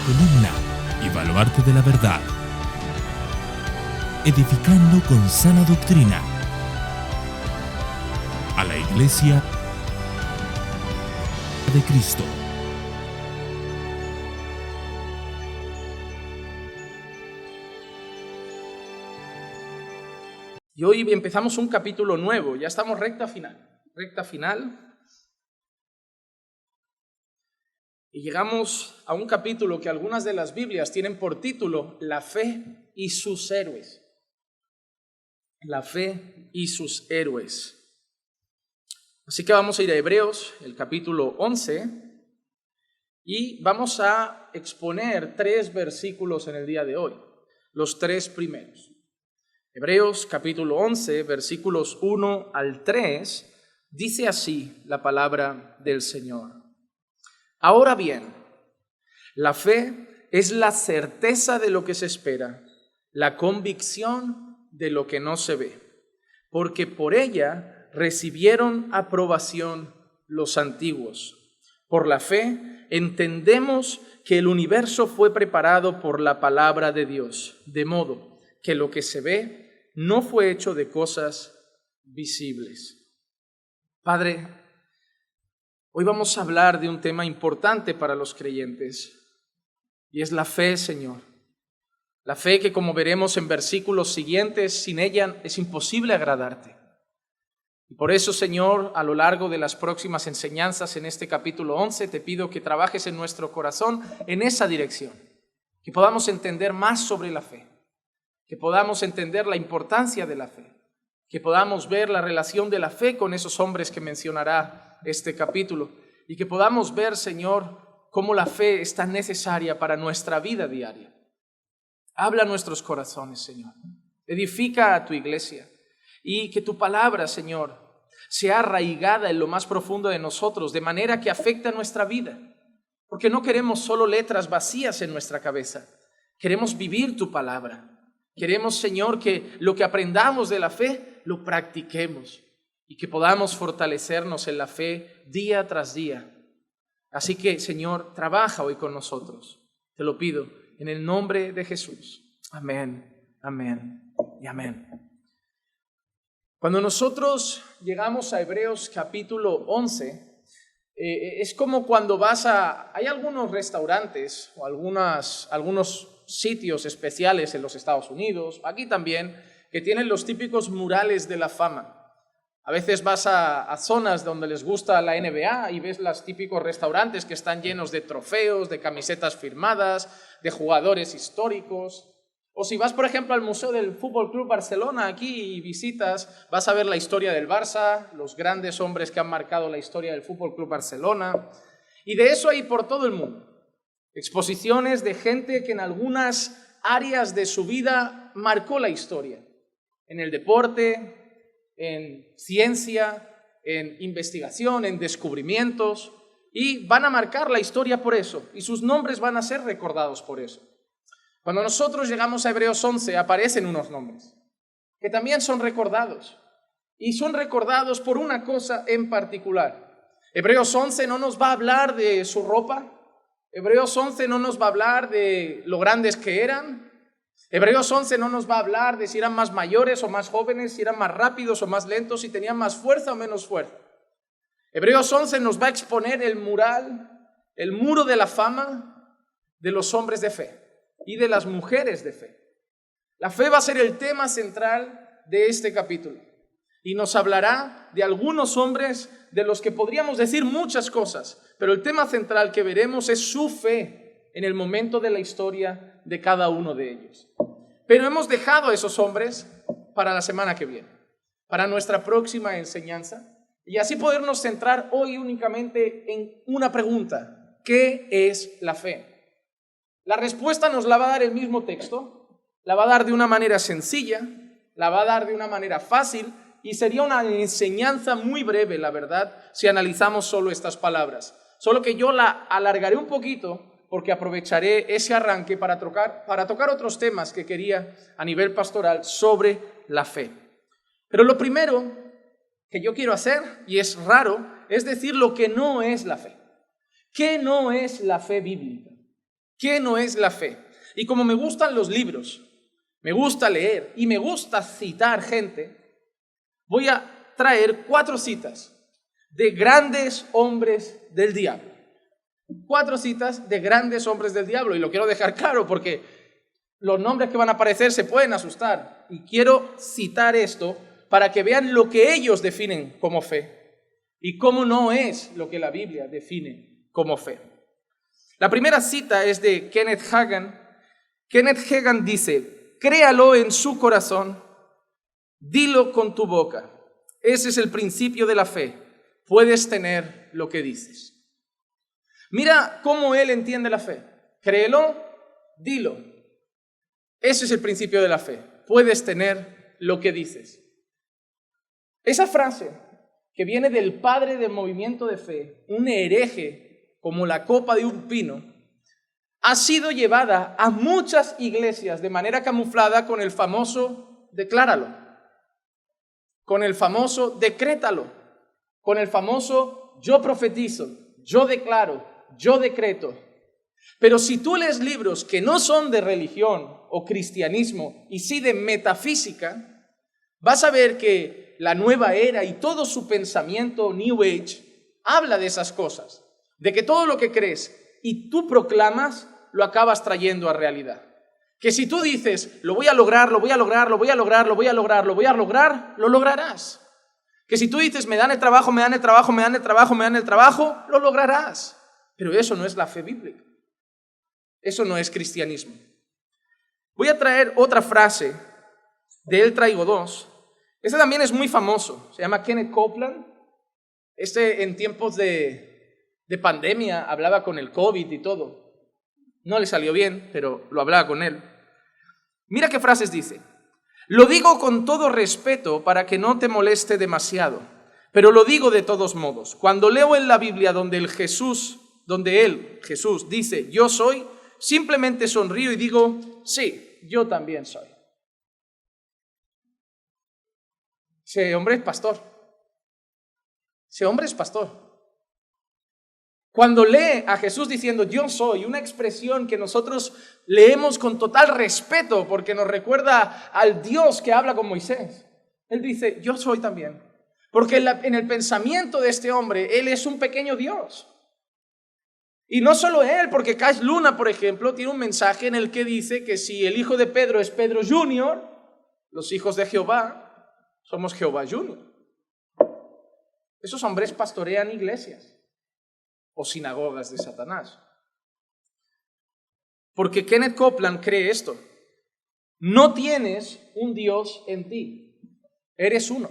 columna y baluarte de la verdad, edificando con sana doctrina a la Iglesia de Cristo. Y hoy empezamos un capítulo nuevo, ya estamos recta final. Y llegamos a un capítulo que algunas de las Biblias tienen por título La fe y sus héroes. La fe y sus héroes. Así que vamos a ir a Hebreos, el capítulo 11, y vamos a exponer 3 versículos en el día de hoy, los 3 primeros. Hebreos capítulo 11, versículos 1 al 3, dice así la palabra del Señor. Ahora bien, la fe es la certeza de lo que se espera, la convicción de lo que no se ve, porque por ella recibieron aprobación los antiguos. Por la fe entendemos que el universo fue preparado por la palabra de Dios, de modo que lo que se ve no fue hecho de cosas visibles. Padre, hoy vamos a hablar de un tema importante para los creyentes, y es la fe, Señor. La fe que, como veremos en versículos siguientes, sin ella es imposible agradarte. Y por eso, Señor, a lo largo de las próximas enseñanzas en este capítulo 11, te pido que trabajes en nuestro corazón en esa dirección, que podamos entender más sobre la fe, que podamos entender la importancia de la fe, que podamos ver la relación de la fe con esos hombres que mencionará este capítulo, y que podamos ver, Señor, cómo la fe es tan necesaria para nuestra vida diaria. Habla a nuestros corazones, Señor. Edifica a tu iglesia, y que tu palabra, Señor, sea arraigada en lo más profundo de nosotros, de manera que afecte a nuestra vida, porque no queremos solo letras vacías en nuestra cabeza, queremos vivir tu palabra. Queremos, Señor, que lo que aprendamos de la fe lo practiquemos y que podamos fortalecernos en la fe día tras día. Así que, Señor, trabaja hoy con nosotros. Te lo pido en el nombre de Jesús. Amén, amén y amén. Cuando nosotros llegamos a Hebreos capítulo 11, es como cuando hay algunos restaurantes o algunos sitios especiales en los Estados Unidos, aquí también, que tienen los típicos murales de la fama. A veces vas a zonas donde les gusta la NBA y ves los típicos restaurantes que están llenos de trofeos, de camisetas firmadas, de jugadores históricos. O si vas, por ejemplo, al Museo del Fútbol Club Barcelona aquí y visitas, vas a ver la historia del Barça, los grandes hombres que han marcado la historia del Fútbol Club Barcelona. Y de eso hay por todo el mundo. Exposiciones de gente que en algunas áreas de su vida marcó la historia. En el deporte, en ciencia, en investigación, en descubrimientos. Y van a marcar la historia por eso. Y sus nombres van a ser recordados por eso. Cuando nosotros llegamos a Hebreos 11, aparecen unos nombres que también son recordados. Y son recordados por una cosa en particular. Hebreos 11 no nos va a hablar de su ropa. Hebreos 11 no nos va a hablar de lo grandes que eran. Hebreos 11 no nos va a hablar de si eran más mayores o más jóvenes, si eran más rápidos o más lentos, si tenían más fuerza o menos fuerza. Hebreos 11 nos va a exponer el muro de la fama de los hombres de fe y de las mujeres de fe. La fe va a ser el tema central de este capítulo y nos hablará de algunos hombres de los que podríamos decir muchas cosas, pero el tema central que veremos es su fe en el momento de la historia de cada uno de ellos. Pero hemos dejado a esos hombres para la semana que viene, para nuestra próxima enseñanza, y así podernos centrar hoy únicamente en una pregunta: ¿qué es la fe? La respuesta nos la va a dar el mismo texto, la va a dar de una manera sencilla, la va a dar de una manera fácil, y sería una enseñanza muy breve, la verdad, si analizamos solo estas palabras. Solo que yo la alargaré un poquito porque aprovecharé ese arranque para tocar otros temas que quería a nivel pastoral sobre la fe. Pero lo primero que yo quiero hacer, y es raro, es decir lo que no es la fe. ¿Qué no es la fe bíblica? ¿Qué no es la fe? Y como me gustan los libros, me gusta leer y me gusta citar gente, voy a traer 4 citas de grandes hombres del diablo. 4 citas de grandes hombres del diablo. Y lo quiero dejar claro porque los nombres que van a aparecer se pueden asustar. Y quiero citar esto para que vean lo que ellos definen como fe y cómo no es lo que la Biblia define como fe. La primera cita es de Kenneth Hagin. Kenneth Hagin dice: créalo en su corazón, dilo con tu boca. Ese es el principio de la fe. Puedes tener lo que dices. Mira cómo él entiende la fe. Créelo, dilo. Ese es el principio de la fe. Puedes tener lo que dices. Esa frase que viene del padre del movimiento de fe, un hereje como la copa de un pino, ha sido llevada a muchas iglesias de manera camuflada con el famoso decláralo, con el famoso decrétalo, con el famoso yo profetizo, yo declaro, yo decreto. Pero si tú lees libros que no son de religión o cristianismo y sí de metafísica, vas a ver que la nueva era y todo su pensamiento New Age habla de esas cosas, de que todo lo que crees y tú proclamas lo acabas trayendo a realidad. Que si tú dices, lo voy a lograr, lo voy a lograr, lo voy a lograr, lo voy a lograr, lo voy a lograr, lo lograrás. Que si tú dices, me dan el trabajo, me dan el trabajo, me dan el trabajo, me dan el trabajo, lo lograrás. Pero eso no es la fe bíblica. Eso no es cristianismo. Voy a traer otra frase. De él traigo 2. Este también es muy famoso. Se llama Kenneth Copeland. En tiempos de pandemia hablaba con el COVID y todo. No le salió bien, pero lo hablaba con él. Mira qué frases dice. Lo digo con todo respeto para que no te moleste demasiado, pero lo digo de todos modos. Cuando leo en la Biblia donde Jesús dice yo soy, simplemente sonrío y digo sí, yo también soy. Ese hombre es pastor. Ese hombre es pastor. Cuando lee a Jesús diciendo yo soy, una expresión que nosotros leemos con total respeto porque nos recuerda al Dios que habla con Moisés. Él dice yo soy también. Porque en el pensamiento de este hombre, él es un pequeño Dios. Y no solo él, porque Cash Luna, por ejemplo, tiene un mensaje en el que dice que si el hijo de Pedro es Pedro Jr., los hijos de Jehová somos Jehová Jr. Esos hombres pastorean iglesias o sinagogas de Satanás. Porque Kenneth Copeland cree esto. No tienes un Dios en ti. Eres uno.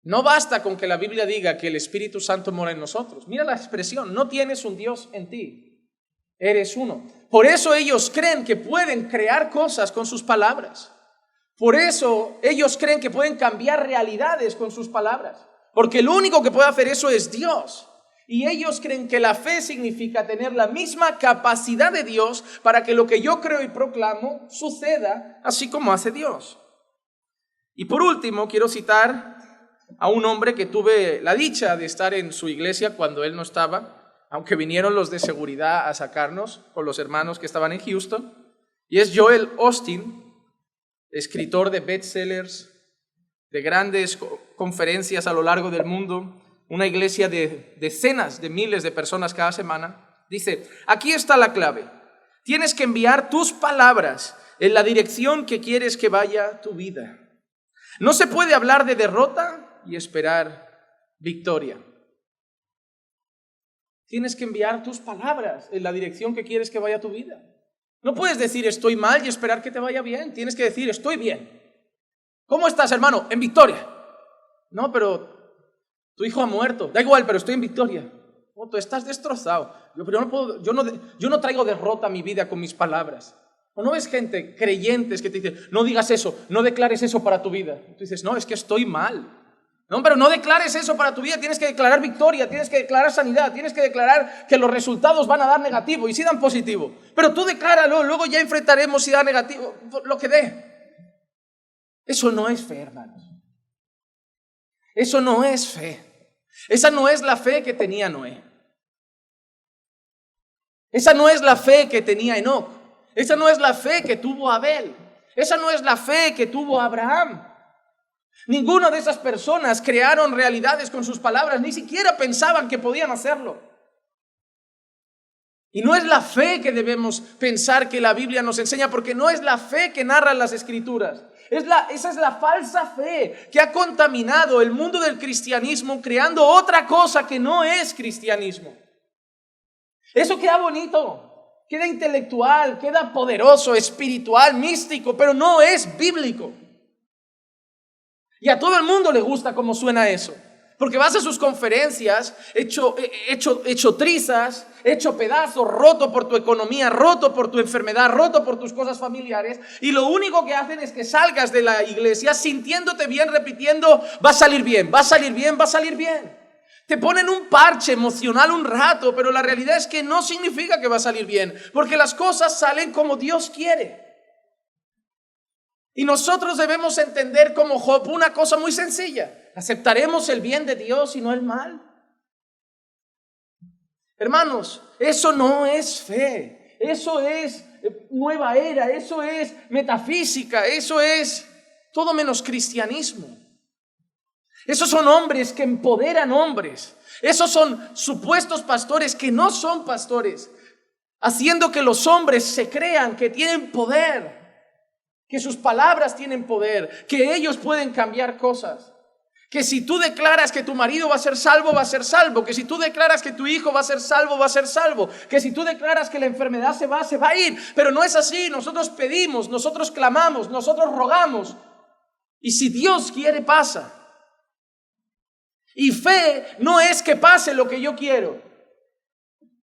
No basta con que la Biblia diga que el Espíritu Santo mora en nosotros. Mira la expresión, no tienes un Dios en ti. Eres uno. Por eso ellos creen que pueden crear cosas con sus palabras. Por eso ellos creen que pueden cambiar realidades con sus palabras. Porque el único que puede hacer eso es Dios. Y ellos creen que la fe significa tener la misma capacidad de Dios para que lo que yo creo y proclamo suceda así como hace Dios. Y por último, quiero citar a un hombre que tuve la dicha de estar en su iglesia cuando él no estaba, aunque vinieron los de seguridad a sacarnos con los hermanos que estaban en Houston. Y es Joel Osteen, escritor de bestsellers, de grandes conferencias a lo largo del mundo, una iglesia de decenas de miles de personas cada semana. Dice, aquí está la clave. Tienes que enviar tus palabras en la dirección que quieres que vaya tu vida. No se puede hablar de derrota y esperar victoria. Tienes que enviar tus palabras en la dirección que quieres que vaya tu vida. No puedes decir estoy mal y esperar que te vaya bien. Tienes que decir estoy bien. ¿Cómo estás, hermano? En victoria. No, pero tu hijo ha muerto. Da igual, pero estoy en victoria. Oh, tú estás destrozado. Yo no traigo derrota a mi vida con mis palabras. ¿O no ves gente, creyentes, que te dicen, no digas eso, no declares eso para tu vida? Tú dices, no, es que estoy mal. No, pero no declares eso para tu vida. Tienes que declarar victoria, tienes que declarar sanidad, tienes que declarar que los resultados van a dar negativo y sí dan positivo. Pero tú decláralo, luego ya enfrentaremos si da negativo, lo que dé. Eso no es fe, hermanos. Eso no es fe. Esa no es la fe que tenía Noé. Esa no es la fe que tenía Enoc. Esa no es la fe que tuvo Abel. Esa no es la fe que tuvo Abraham. Ninguna de esas personas crearon realidades con sus palabras, ni siquiera pensaban que podían hacerlo. Y no es la fe que debemos pensar que la Biblia nos enseña, porque no es la fe que narran las Escrituras. Esa es la falsa fe que ha contaminado el mundo del cristianismo, creando otra cosa que no es cristianismo. Eso queda bonito, queda intelectual, queda poderoso, espiritual, místico, pero no es bíblico. Y a todo el mundo le gusta cómo suena eso, porque vas a sus conferencias hecho trizas, hecho pedazos, roto por tu economía, roto por tu enfermedad, roto por tus cosas familiares, y lo único que hacen es que salgas de la iglesia sintiéndote bien, repitiendo: va a salir bien, va a salir bien, va a salir bien. Te ponen un parche emocional un rato, pero la realidad es que no significa que va a salir bien, porque las cosas salen como Dios quiere. Y nosotros debemos entender como Job una cosa muy sencilla: ¿aceptaremos el bien de Dios y no el mal? Hermanos, eso no es fe, eso es nueva era, eso es metafísica, eso es todo menos cristianismo. Esos son hombres que empoderan hombres. Esos son supuestos pastores que no son pastores, haciendo que los hombres se crean que tienen poder, que sus palabras tienen poder, que ellos pueden cambiar cosas. Que si tú declaras que tu marido va a ser salvo, va a ser salvo. Que si tú declaras que tu hijo va a ser salvo, va a ser salvo. Que si tú declaras que la enfermedad se va a ir. Pero no es así. Nosotros pedimos, nosotros clamamos, nosotros rogamos. Y si Dios quiere, pasa. Y fe no es que pase lo que yo quiero.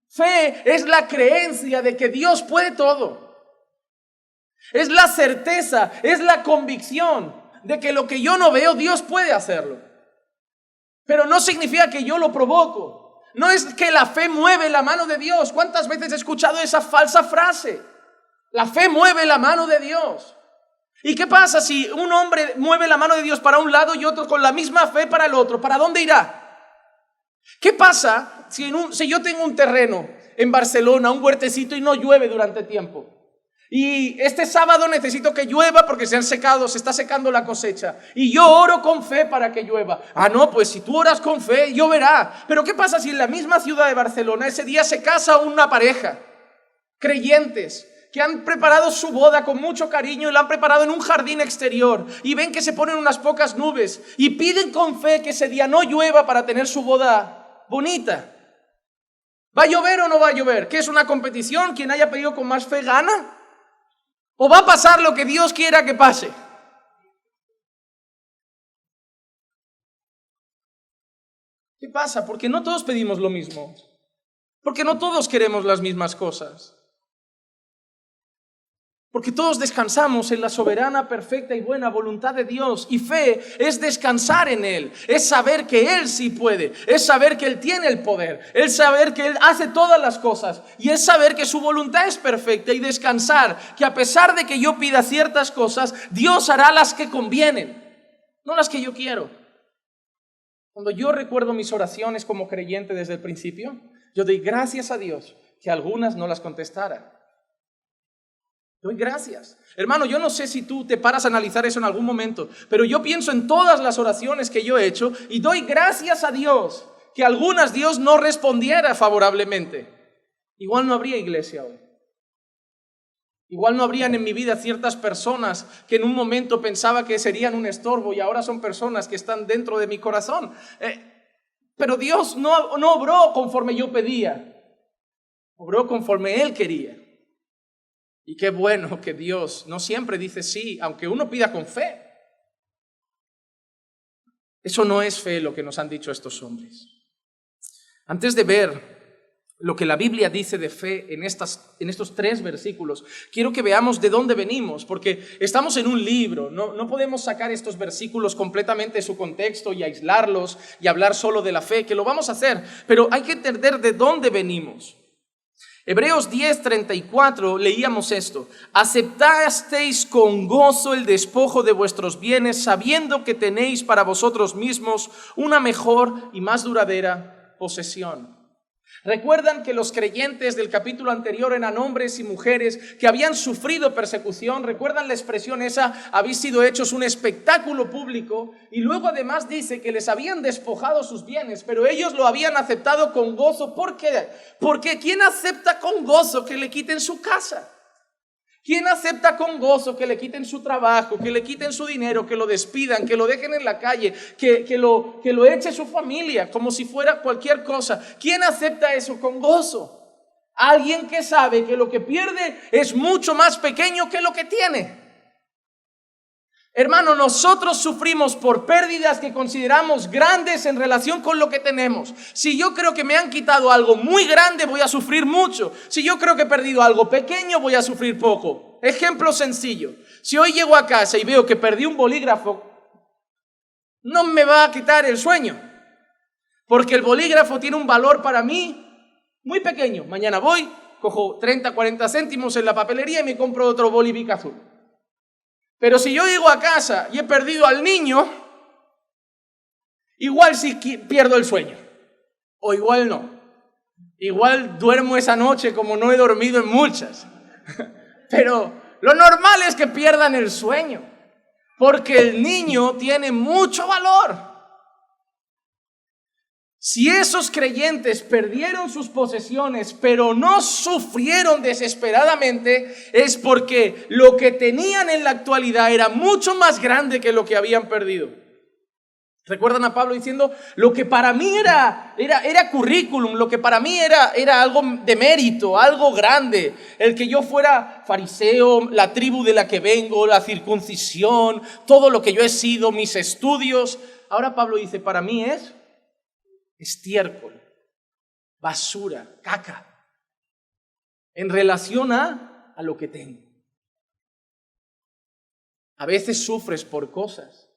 Fe es la creencia de que Dios puede todo. Es la certeza, es la convicción de que lo que yo no veo, Dios puede hacerlo. Pero no significa que yo lo provoco. No es que la fe mueve la mano de Dios. ¿Cuántas veces he escuchado esa falsa frase? La fe mueve la mano de Dios. ¿Y qué pasa si un hombre mueve la mano de Dios para un lado y otro con la misma fe para el otro? ¿Para dónde irá? ¿Qué pasa si yo tengo un terreno en Barcelona, un huertecito, y no llueve durante tiempo? Y este sábado necesito que llueva porque se está secando la cosecha. Y yo oro con fe para que llueva. No, pues si tú oras con fe, lloverá. Pero ¿qué pasa si en la misma ciudad de Barcelona ese día se casa una pareja, creyentes, que han preparado su boda con mucho cariño y la han preparado en un jardín exterior, y ven que se ponen unas pocas nubes y piden con fe que ese día no llueva para tener su boda bonita? ¿Va a llover o no va a llover? ¿Qué es una competición? ¿Quién haya pedido con más fe gana? ¿O va a pasar lo que Dios quiera que pase? ¿Qué pasa? Porque no todos pedimos lo mismo. Porque no todos queremos las mismas cosas. Porque todos descansamos en la soberana, perfecta y buena voluntad de Dios. Y fe es descansar en Él. Es saber que Él sí puede. Es saber que Él tiene el poder. Es saber que Él hace todas las cosas. Y es saber que su voluntad es perfecta. Y descansar que a pesar de que yo pida ciertas cosas, Dios hará las que convienen, no las que yo quiero. Cuando yo recuerdo mis oraciones como creyente desde el principio, yo doy gracias a Dios que algunas no las contestara. Doy gracias. Hermano, yo no sé si tú te paras a analizar eso en algún momento, pero yo pienso en todas las oraciones que yo he hecho y doy gracias a Dios que algunas Dios no respondiera favorablemente. Igual no habría iglesia hoy. Igual no habrían en mi vida ciertas personas que en un momento pensaba que serían un estorbo y ahora son personas que están dentro de mi corazón. Pero Dios no obró conforme yo pedía, obró conforme Él quería. Y qué bueno que Dios no siempre dice sí, aunque uno pida con fe. Eso no es fe lo que nos han dicho estos hombres. Antes de ver lo que la Biblia dice de fe en estos 3 versículos, quiero que veamos de dónde venimos, porque estamos en un libro, no podemos sacar estos versículos completamente de su contexto y aislarlos y hablar solo de la fe, que lo vamos a hacer, pero hay que entender de dónde venimos. Hebreos 10:34 leíamos esto: aceptasteis con gozo el despojo de vuestros bienes, sabiendo que tenéis para vosotros mismos una mejor y más duradera posesión. Recuerdan que los creyentes del capítulo anterior eran hombres y mujeres que habían sufrido persecución. Recuerdan la expresión esa: habéis sido hechos un espectáculo público. Y luego además dice que les habían despojado sus bienes, pero ellos lo habían aceptado con gozo. ¿Por qué? Porque ¿quién acepta con gozo que le quiten su casa? ¿Quién acepta con gozo que le quiten su trabajo, que le quiten su dinero, que lo despidan, que lo dejen en la calle, que lo eche su familia como si fuera cualquier cosa? ¿Quién acepta eso con gozo? Alguien que sabe que lo que pierde es mucho más pequeño que lo que tiene. Hermano, nosotros sufrimos por pérdidas que consideramos grandes en relación con lo que tenemos. Si yo creo que me han quitado algo muy grande, voy a sufrir mucho. Si yo creo que he perdido algo pequeño, voy a sufrir poco. Ejemplo sencillo: si hoy llego a casa y veo que perdí un bolígrafo, no me va a quitar el sueño, porque el bolígrafo tiene un valor para mí muy pequeño. Mañana voy, cojo 30, 40 céntimos en la papelería y me compro otro bolivic azul. Pero si yo llego a casa y he perdido al niño, igual sí pierdo el sueño, o igual no. Igual duermo esa noche como no he dormido en muchas. Pero lo normal es que pierdan el sueño, porque el niño tiene mucho valor. Si esos creyentes perdieron sus posesiones, pero no sufrieron desesperadamente, es porque lo que tenían en la actualidad era mucho más grande que lo que habían perdido. ¿Recuerdan a Pablo diciendo: lo que para mí era currículum, lo que para mí era algo de mérito, algo grande, el que yo fuera fariseo, la tribu de la que vengo, la circuncisión, todo lo que yo he sido, mis estudios? Ahora Pablo dice: para mí es estiércol, basura, caca, en relación a lo que tengo. A veces sufres por cosas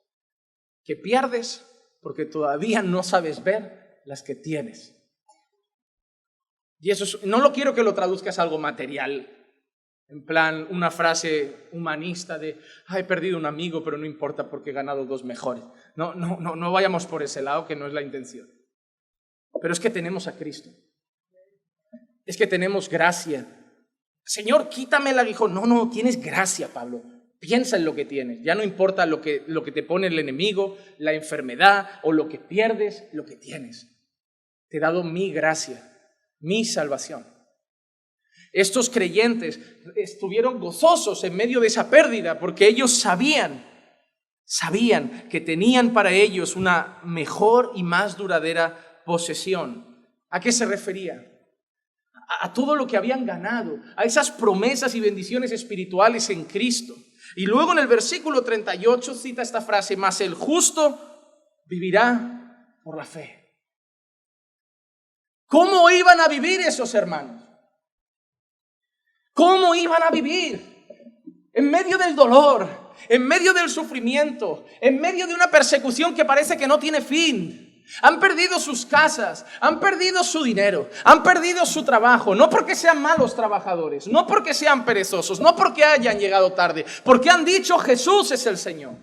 que pierdes porque todavía no sabes ver las que tienes. Y eso no lo quiero que lo traduzcas a algo material, en plan una frase humanista de: he perdido un amigo, pero no importa porque he ganado 2 mejores. No vayamos por ese lado, que no es la intención. Pero es que tenemos a Cristo. Es que tenemos gracia. Señor, quítame el aguijón. No, tienes gracia, Pablo. Piensa en lo que tienes. Ya no importa lo que te pone el enemigo, la enfermedad o lo que pierdes, lo que tienes. Te he dado mi gracia, mi salvación. Estos creyentes estuvieron gozosos en medio de esa pérdida porque ellos sabían que tenían para ellos una mejor y más duradera posesión. ¿A qué se refería? A todo lo que habían ganado, a esas promesas y bendiciones espirituales en Cristo. Y luego en el versículo 38 cita esta frase: mas el justo vivirá por la fe. ¿Cómo iban a vivir esos hermanos? ¿Cómo iban a vivir? En medio del dolor, en medio del sufrimiento, en medio de una persecución que parece que no tiene fin. Han perdido sus casas, han perdido su dinero, han perdido su trabajo, no porque sean malos trabajadores, no porque sean perezosos, no porque hayan llegado tarde, porque han dicho: Jesús es el Señor.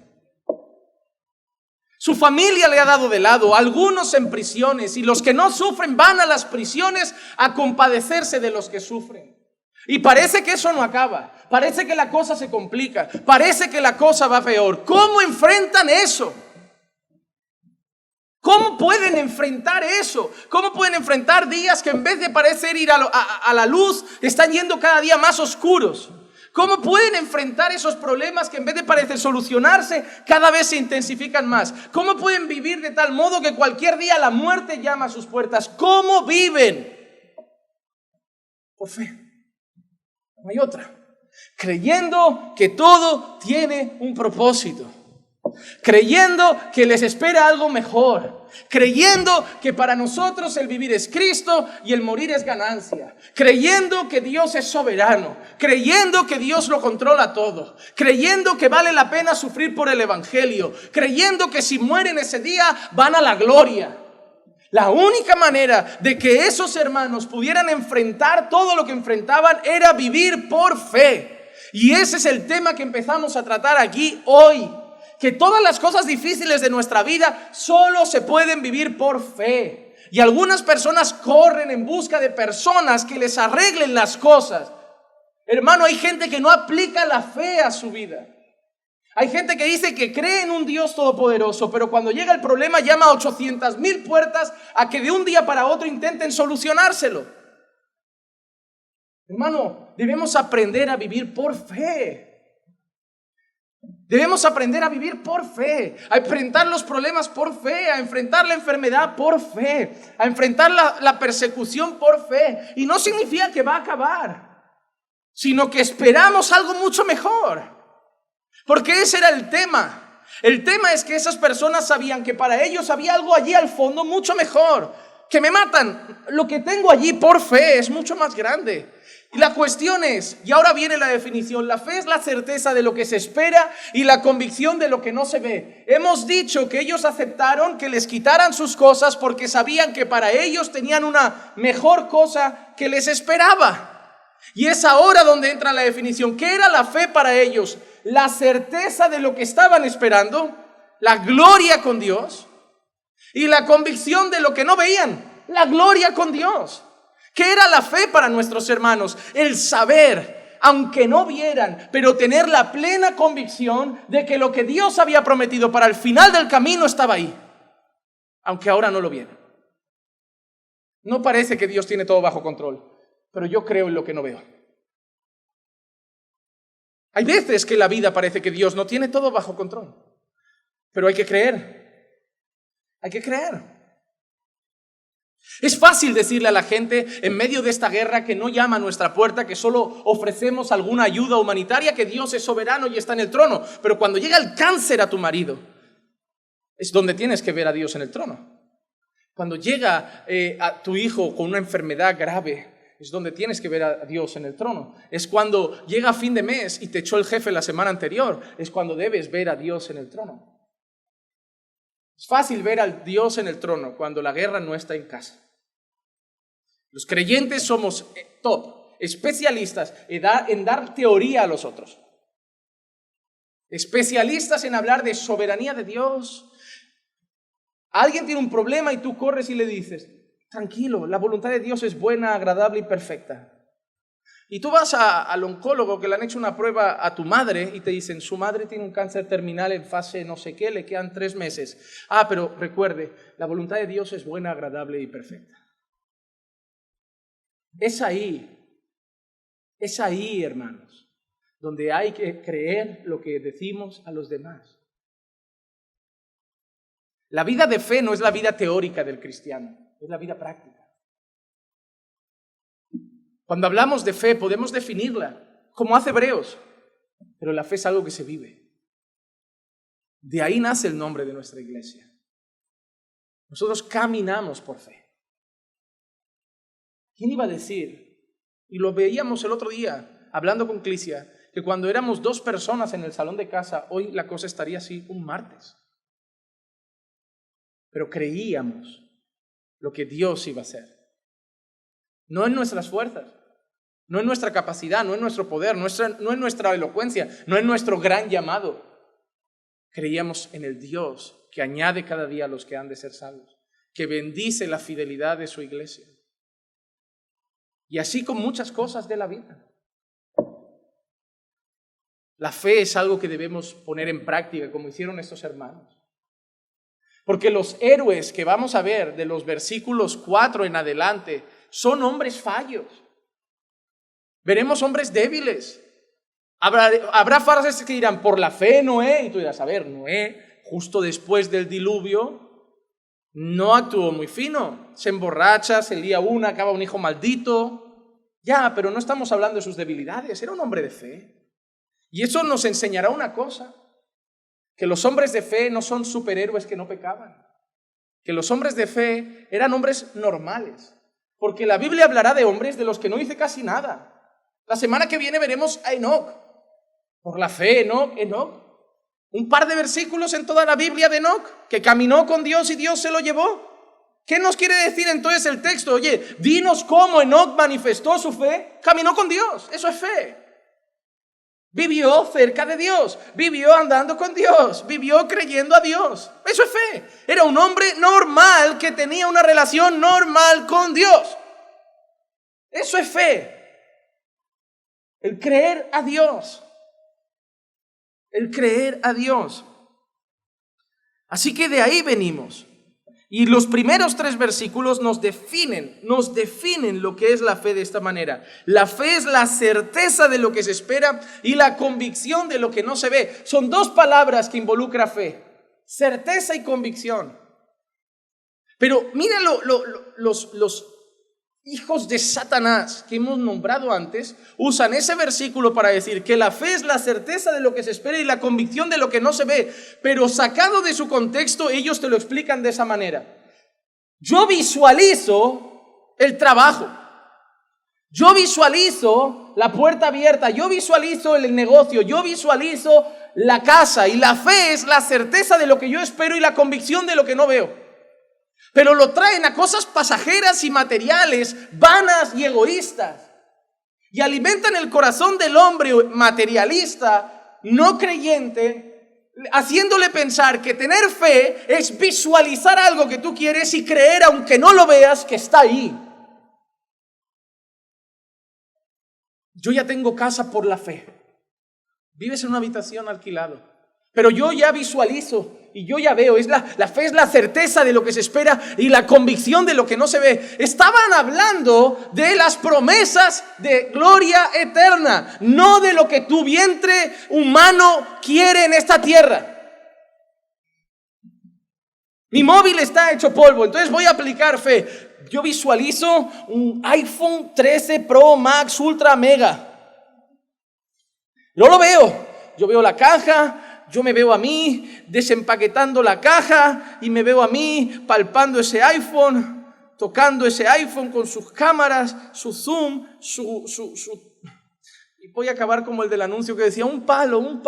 Su familia le ha dado de lado, algunos en prisiones, y los que no sufren van a las prisiones a compadecerse de los que sufren. Y parece que eso no acaba, parece que la cosa se complica, parece que la cosa va peor. ¿Cómo enfrentan eso? ¿Cómo pueden enfrentar eso? ¿Cómo pueden enfrentar días que en vez de parecer ir a la luz, están yendo cada día más oscuros? ¿Cómo pueden enfrentar esos problemas que en vez de parecer solucionarse, cada vez se intensifican más? ¿Cómo pueden vivir de tal modo que cualquier día la muerte llama a sus puertas? ¿Cómo viven? Por fe. No hay otra. Creyendo que todo tiene un propósito. Creyendo que les espera algo mejor, creyendo que para nosotros el vivir es Cristo y el morir es ganancia, creyendo que Dios es soberano, creyendo que Dios lo controla todo, creyendo que vale la pena sufrir por el evangelio, creyendo que si mueren ese día van a la gloria. La única manera de que esos hermanos pudieran enfrentar todo lo que enfrentaban era vivir por fe. Y ese es el tema que empezamos a tratar aquí hoy. Que todas las cosas difíciles de nuestra vida solo se pueden vivir por fe. Y algunas personas corren en busca de personas que les arreglen las cosas. Hermano, hay gente que no aplica la fe a su vida. Hay gente que dice que cree en un Dios todopoderoso, pero cuando llega el problema llama a 800,000 puertas a que de un día para otro intenten solucionárselo. Hermano, debemos aprender a vivir por fe. Debemos aprender a vivir por fe, a enfrentar los problemas por fe, a enfrentar la enfermedad por fe, a enfrentar la persecución por fe. Y no significa que va a acabar, sino que esperamos algo mucho mejor. Porque ese era el tema. El tema es que esas personas sabían que para ellos había algo allí al fondo mucho mejor. Que me matan, lo que tengo allí por fe es mucho más grande. Y la cuestión es, y ahora viene la definición, la fe es la certeza de lo que se espera y la convicción de lo que no se ve. Hemos dicho que ellos aceptaron que les quitaran sus cosas porque sabían que para ellos tenían una mejor cosa que les esperaba. Y es ahora donde entra la definición. ¿Qué era la fe para ellos? La certeza de lo que estaban esperando, la gloria con Dios y la convicción de lo que no veían, la gloria con Dios. ¿Qué era la fe para nuestros hermanos? El saber, aunque no vieran, pero tener la plena convicción de que lo que Dios había prometido para el final del camino estaba ahí, aunque ahora no lo vieran. No parece que Dios tiene todo bajo control, pero yo creo en lo que no veo. Hay veces que en la vida parece que Dios no tiene todo bajo control, pero hay que creer. Hay que creer. Es fácil decirle a la gente en medio de esta guerra que no llama a nuestra puerta, que solo ofrecemos alguna ayuda humanitaria, que Dios es soberano y está en el trono. Pero cuando llega el cáncer a tu marido, es donde tienes que ver a Dios en el trono. Cuando llega a tu hijo con una enfermedad grave, es donde tienes que ver a Dios en el trono. Es cuando llega fin de mes y te echó el jefe la semana anterior, es cuando debes ver a Dios en el trono. Es fácil ver a Dios en el trono cuando la guerra no está en casa. Los creyentes somos top, especialistas en dar teoría a los otros. Especialistas en hablar de soberanía de Dios. Alguien tiene un problema y tú corres y le dices: tranquilo, la voluntad de Dios es buena, agradable y perfecta. Y tú vas al oncólogo que le han hecho una prueba a tu madre y te dicen: su madre tiene un cáncer terminal en fase no sé qué, le quedan 3 meses. Pero recuerde, la voluntad de Dios es buena, agradable y perfecta. Es ahí, hermanos, donde hay que creer lo que decimos a los demás. La vida de fe no es la vida teórica del cristiano, es la vida práctica. Cuando hablamos de fe podemos definirla como hace Hebreos, pero la fe es algo que se vive. De ahí nace el nombre de nuestra iglesia. Nosotros caminamos por fe. ¿Quién iba a decir? Y lo veíamos el otro día hablando con Clicia, que cuando éramos 2 personas en el salón de casa, hoy la cosa estaría así un martes. Pero creíamos lo que Dios iba a hacer. No en nuestras fuerzas, no en nuestra capacidad, no en nuestro poder, no en nuestra elocuencia, no en nuestro gran llamado. Creíamos en el Dios que añade cada día a los que han de ser salvos, que bendice la fidelidad de su iglesia. Y así con muchas cosas de la vida. La fe es algo que debemos poner en práctica, como hicieron estos hermanos. Porque los héroes que vamos a ver de los versículos 4 en adelante son hombres fallos. Veremos hombres débiles. Habrá frases que dirán: por la fe Noé. Y tú dirás: a ver, Noé, justo después del diluvio, no actuó muy fino. Se emborracha, se lía una, acaba un hijo maldito. Ya, pero no estamos hablando de sus debilidades. Era un hombre de fe. Y eso nos enseñará una cosa: que los hombres de fe no son superhéroes que no pecaban. Que los hombres de fe eran hombres normales. Porque la Biblia hablará de hombres de los que no hice casi nada. La semana que viene veremos a Enoc. Por la fe, Enoc. Un par de versículos en toda la Biblia de Enoc, que caminó con Dios y Dios se lo llevó. ¿Qué nos quiere decir entonces el texto? Oye, dinos cómo Enoc manifestó su fe. Caminó con Dios, eso es fe. Vivió cerca de Dios, vivió andando con Dios, vivió creyendo a Dios. Eso es fe. Era un hombre normal que tenía una relación normal con Dios. Eso es fe. El creer a Dios. El creer a Dios. Así que de ahí venimos. Y los primeros 3 versículos nos definen lo que es la fe de esta manera. La fe es la certeza de lo que se espera y la convicción de lo que no se ve. Son 2 palabras que involucra fe: certeza y convicción. Pero mira los hijos de Satanás que hemos nombrado antes, usan ese versículo para decir que la fe es la certeza de lo que se espera y la convicción de lo que no se ve, pero sacado de su contexto, ellos te lo explican de esa manera. Yo visualizo el trabajo, yo visualizo la puerta abierta, yo visualizo el negocio, yo visualizo la casa, y la fe es la certeza de lo que yo espero y la convicción de lo que no veo. Pero lo traen a cosas pasajeras y materiales, vanas y egoístas. Y alimentan el corazón del hombre materialista, no creyente, haciéndole pensar que tener fe es visualizar algo que tú quieres y creer, aunque no lo veas, que está ahí. Yo ya tengo casa por la fe. Vives en una habitación alquilado, pero yo ya visualizo y yo ya veo. La fe es la certeza de lo que se espera y la convicción de lo que no se ve. Estaban hablando de las promesas de gloria eterna, no de lo que tu vientre humano quiere en esta tierra. Mi móvil está hecho polvo, entonces voy a aplicar fe. Yo visualizo un iPhone 13 Pro Max Ultra Mega. No lo veo. Yo veo la caja. Yo me veo a mí desempaquetando la caja y me veo a mí palpando ese iPhone, tocando ese iPhone con sus cámaras, su zoom, y voy a acabar como el del anuncio que decía un palo,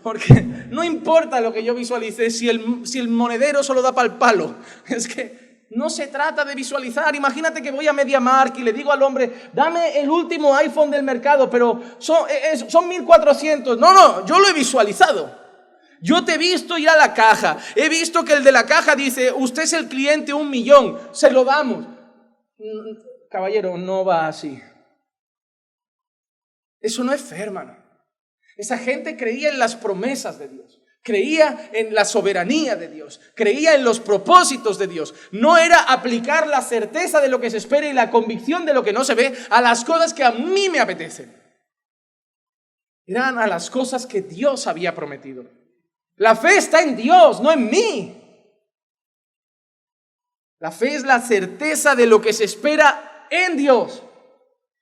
porque no importa lo que yo visualice si el monedero solo da para el palo. Es que no se trata de visualizar. Imagínate que voy a MediaMarkt y le digo al hombre, dame el último iPhone del mercado, pero son 1400. No, yo lo he visualizado. Yo te he visto ir a la caja, he visto que el de la caja dice, usted es el cliente 1 millón, se lo damos. Caballero, no va así. Eso no es fe, hermano. Esa gente creía en las promesas de Dios, creía en la soberanía de Dios, creía en los propósitos de Dios. No era aplicar la certeza de lo que se espera y la convicción de lo que no se ve a las cosas que a mí me apetecen. Eran a las cosas que Dios había prometido. La fe está en Dios, no en mí. La fe es la certeza de lo que se espera en Dios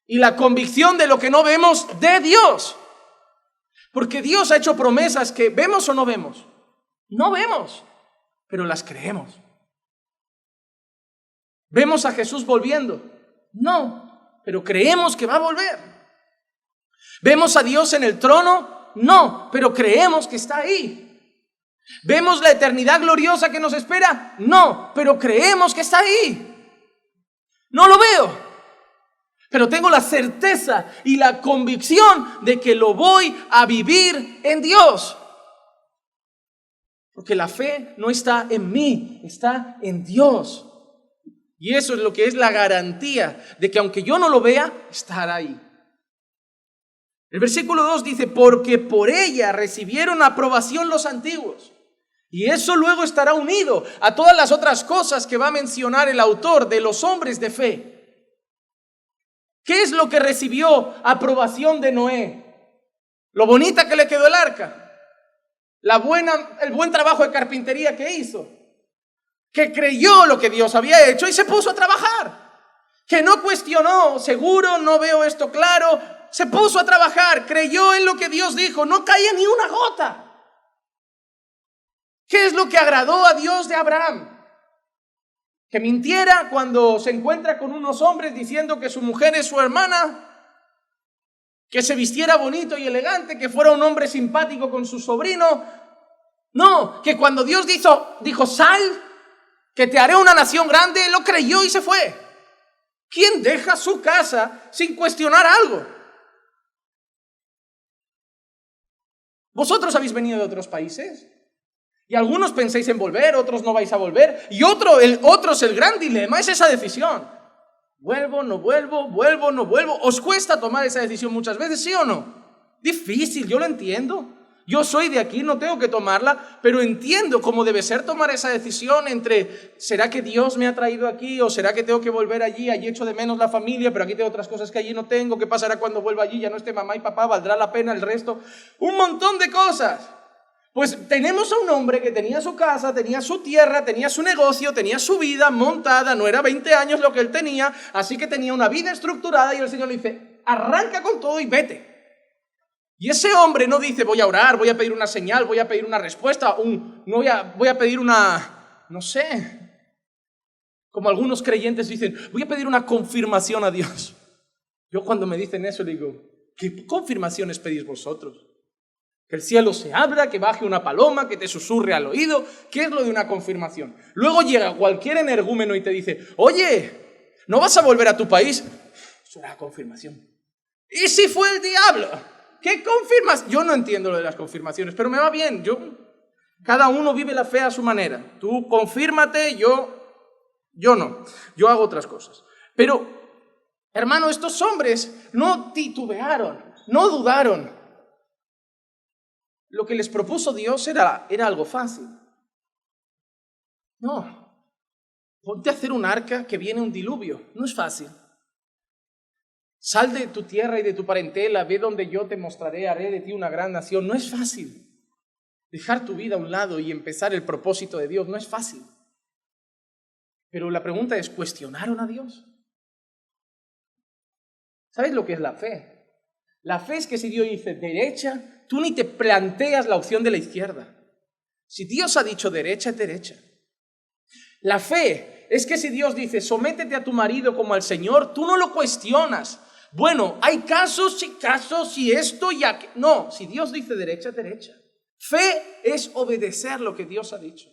y la convicción de lo que no vemos de Dios. Porque Dios ha hecho promesas que vemos o no vemos. No vemos, pero las creemos. ¿Vemos a Jesús volviendo? No, pero creemos que va a volver. ¿Vemos a Dios en el trono? No, pero creemos que está ahí. ¿Vemos la eternidad gloriosa que nos espera? No, pero creemos que está ahí. No lo veo, pero tengo la certeza y la convicción de que lo voy a vivir en Dios. Porque la fe no está en mí, está en Dios. Y eso es lo que es la garantía de que aunque yo no lo vea, estará ahí. El versículo 2 dice, porque por ella recibieron aprobación los antiguos. Y eso luego estará unido a todas las otras cosas que va a mencionar el autor de los hombres de fe. ¿Qué es lo que recibió aprobación de Noé? Lo bonita que le quedó el arca. El buen trabajo de carpintería que hizo. Que creyó lo que Dios había hecho y se puso a trabajar. Que no cuestionó, seguro, no veo esto claro. Se puso a trabajar, creyó en lo que Dios dijo, no caía ni una gota. ¿Qué es lo que agradó a Dios de Abraham? Que mintiera cuando se encuentra con unos hombres diciendo que su mujer es su hermana, que se vistiera bonito y elegante, que fuera un hombre simpático con su sobrino. No, que cuando Dios dijo sal, que te haré una nación grande, lo creyó y se fue. ¿Quién deja su casa sin cuestionar algo? Vosotros habéis venido de otros países y algunos pensáis en volver, otros no vais a volver, y otros el gran dilema es esa decisión. ¿Vuelvo, no vuelvo? ¿Vuelvo, no vuelvo? ¿Os cuesta tomar esa decisión muchas veces, sí o no? Difícil, yo lo entiendo. Yo soy de aquí, no tengo que tomarla, pero entiendo cómo debe ser tomar esa decisión entre ¿será que Dios me ha traído aquí o será que tengo que volver allí? Allí echo de menos la familia, pero aquí tengo otras cosas que allí no tengo. ¿Qué pasará cuando vuelva allí? Ya no esté mamá y papá, ¿valdrá la pena el resto? Un montón de cosas. Pues tenemos a un hombre que tenía su casa, tenía su tierra, tenía su negocio, tenía su vida montada, no era 20 años lo que él tenía, así que tenía una vida estructurada y el Señor le dice, arranca con todo y vete. Y ese hombre no dice, voy a orar, voy a pedir una señal, voy a pedir una respuesta, voy a pedir una, no sé, como algunos creyentes dicen, voy a pedir una confirmación a Dios. Yo cuando me dicen eso digo, ¿qué confirmaciones pedís vosotros? Que el cielo se abra, que baje una paloma, que te susurre al oído. ¿Qué es lo de una confirmación? Luego llega cualquier energúmeno y te dice, oye, ¿no vas a volver a tu país? Eso era la confirmación. ¿Y si fue el diablo? ¿Qué confirmas? Yo no entiendo lo de las confirmaciones, pero me va bien. Cada uno vive la fe a su manera. Tú confírmate, yo no. Yo hago otras cosas. Pero, hermano, estos hombres no titubearon, no dudaron. Lo que les propuso Dios era algo fácil. No, ponte a hacer un arca que viene un diluvio. No es fácil. Sal de tu tierra y de tu parentela, ve donde yo te mostraré, haré de ti una gran nación. No es fácil. Dejar tu vida a un lado y empezar el propósito de Dios no es fácil. Pero la pregunta es, ¿cuestionaron a Dios? ¿Sabes lo que es la fe? La fe es que si Dios dice derecha, tú ni te planteas la opción de la izquierda. Si Dios ha dicho derecha, es derecha. La fe es que si Dios dice sométete a tu marido como al Señor, tú no lo cuestionas. Bueno, hay casos y esto y aquello. No, si Dios dice derecha, es derecha. Fe es obedecer lo que Dios ha dicho.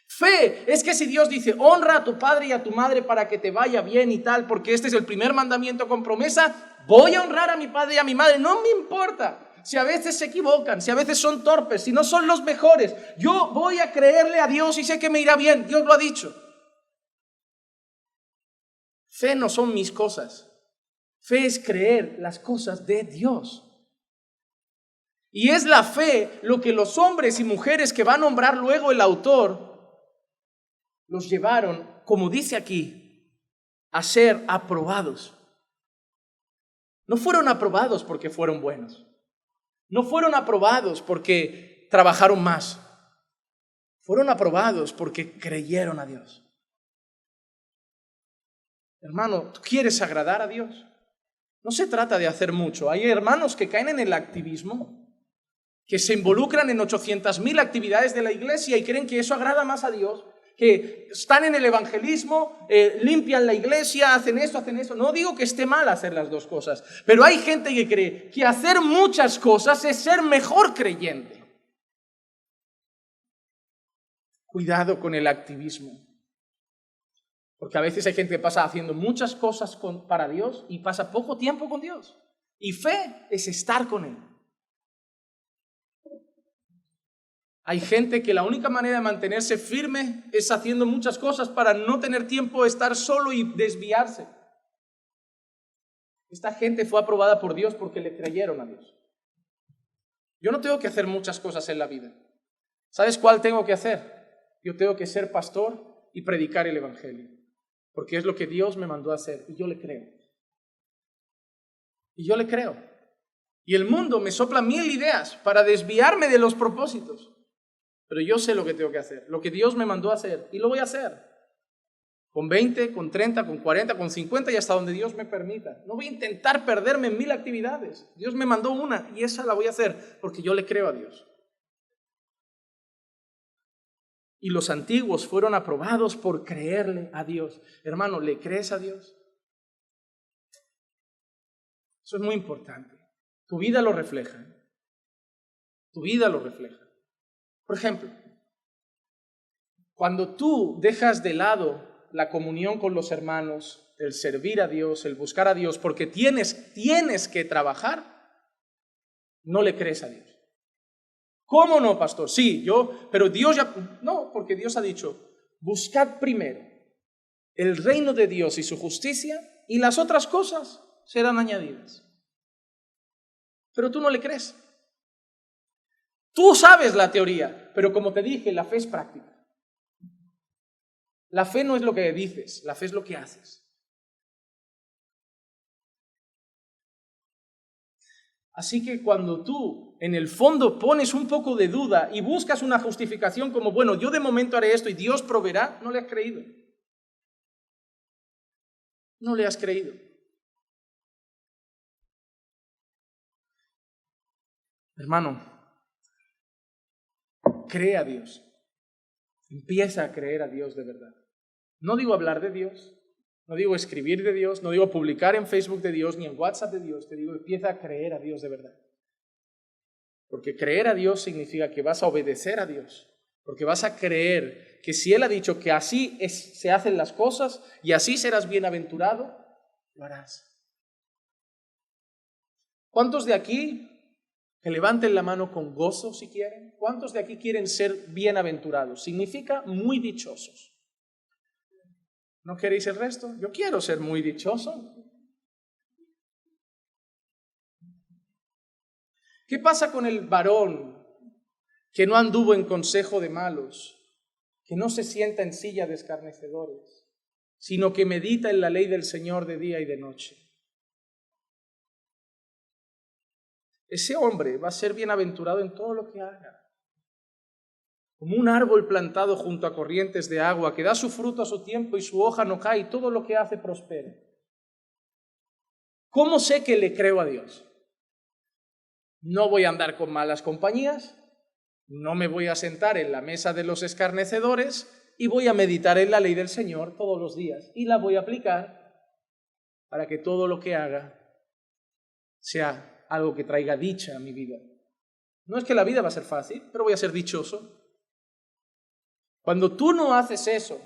Fe es que si Dios dice honra a tu padre y a tu madre para que te vaya bien y tal, porque este es el primer mandamiento con promesa, voy a honrar a mi padre y a mi madre, no me importa. Si a veces se equivocan, si a veces son torpes, si no son los mejores, yo voy a creerle a Dios y sé que me irá bien. Dios lo ha dicho. Fe no son mis cosas. Fe es creer las cosas de Dios. Y es la fe lo que los hombres y mujeres que va a nombrar luego el autor los llevaron, como dice aquí, a ser aprobados. No fueron aprobados porque fueron buenos. No fueron aprobados porque trabajaron más. Fueron aprobados porque creyeron a Dios. Hermano, ¿tú quieres agradar a Dios? No se trata de hacer mucho. Hay hermanos que caen en el activismo, que se involucran en 800.000 actividades de la iglesia y creen que eso agrada más a Dios, que están en el evangelismo, limpian la iglesia, hacen esto, hacen eso. No digo que esté mal hacer las dos cosas, pero hay gente que cree que hacer muchas cosas es ser mejor creyente. Cuidado con el activismo, porque a veces hay gente que pasa haciendo muchas cosas para Dios y pasa poco tiempo con Dios. Y fe es estar con Él. Hay gente que la única manera de mantenerse firme es haciendo muchas cosas para no tener tiempo de estar solo y desviarse. Esta gente fue aprobada por Dios porque le creyeron a Dios. Yo no tengo que hacer muchas cosas en la vida. ¿Sabes cuál tengo que hacer? Yo tengo que ser pastor y predicar el evangelio, porque es lo que Dios me mandó a hacer y yo le creo. Y yo le creo. Y el mundo me sopla 1000 ideas para desviarme de los propósitos. Pero yo sé lo que tengo que hacer, lo que Dios me mandó a hacer, y lo voy a hacer. Con 20, con 30, con 40, con 50 y hasta donde Dios me permita. No voy a intentar perderme en 1000 actividades. Dios me mandó una y esa la voy a hacer porque yo le creo a Dios. Y los antiguos fueron aprobados por creerle a Dios. Hermano, ¿le crees a Dios? Eso es muy importante. Tu vida lo refleja. Tu vida lo refleja. Por ejemplo, cuando tú dejas de lado la comunión con los hermanos, el servir a Dios, el buscar a Dios, porque tienes que trabajar, no le crees a Dios. ¿Cómo no, pastor? Sí, pero Dios ya... No, porque Dios ha dicho, buscad primero el reino de Dios y su justicia, y las otras cosas serán añadidas. Pero tú no le crees. Tú sabes la teoría, pero como te dije, la fe es práctica. La fe no es lo que dices, la fe es lo que haces. Así que cuando tú, en el fondo, pones un poco de duda y buscas una justificación como, bueno, yo de momento haré esto y Dios proveerá, no le has creído. No le has creído. Hermano, cree a Dios. Empieza a creer a Dios de verdad. No digo hablar de Dios, no digo escribir de Dios, no digo publicar en Facebook de Dios, ni en WhatsApp de Dios. Te digo, empieza a creer a Dios de verdad. Porque creer a Dios significa que vas a obedecer a Dios. Porque vas a creer que si Él ha dicho que así se hacen las cosas y así serás bienaventurado, lo harás. ¿Cuántos de aquí, que levanten la mano con gozo si quieren? ¿Cuántos de aquí quieren ser bienaventurados? Significa muy dichosos. ¿No queréis el resto? Yo quiero ser muy dichoso. ¿Qué pasa con el varón que no anduvo en consejo de malos, que no se sienta en silla de escarnecedores, sino que medita en la ley del Señor de día y de noche? Ese hombre va a ser bienaventurado en todo lo que haga. Como un árbol plantado junto a corrientes de agua, que da su fruto a su tiempo y su hoja no cae, y todo lo que hace prospera. ¿Cómo sé que le creo a Dios? No voy a andar con malas compañías, no me voy a sentar en la mesa de los escarnecedores y voy a meditar en la ley del Señor todos los días y la voy a aplicar para que todo lo que haga sea algo que traiga dicha a mi vida. No es que la vida va a ser fácil, pero voy a ser dichoso. Cuando tú no haces eso,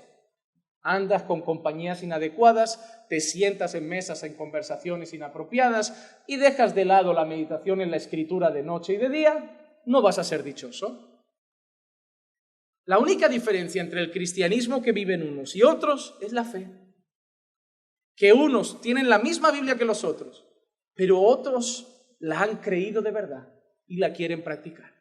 andas con compañías inadecuadas, te sientas en mesas en conversaciones inapropiadas y dejas de lado la meditación en la escritura de noche y de día, no vas a ser dichoso. La única diferencia entre el cristianismo que viven unos y otros es la fe. Que unos tienen la misma Biblia que los otros, pero otros la han creído de verdad y la quieren practicar.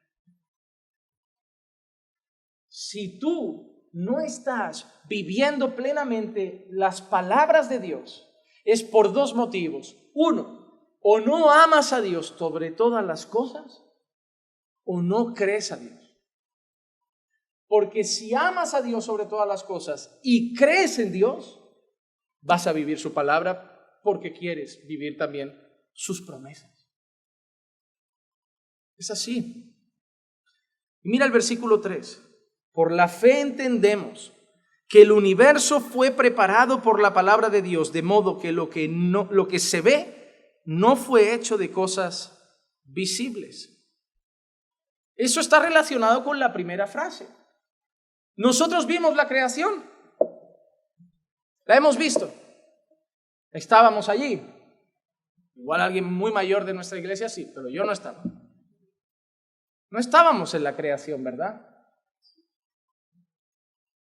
Si tú no estás viviendo plenamente las palabras de Dios, es por dos motivos. Uno, o no amas a Dios sobre todas las cosas, o no crees a Dios. Porque si amas a Dios sobre todas las cosas y crees en Dios, vas a vivir su palabra porque quieres vivir también sus promesas. Es así. Mira el versículo 3. Por la fe entendemos que el universo fue preparado por la palabra de Dios, de modo que lo que se ve no fue hecho de cosas visibles. Eso está relacionado con la primera frase. Nosotros vimos la creación. La hemos visto. Estábamos allí. Igual alguien muy mayor de nuestra iglesia sí, pero yo no estaba. No estábamos en la creación, ¿verdad?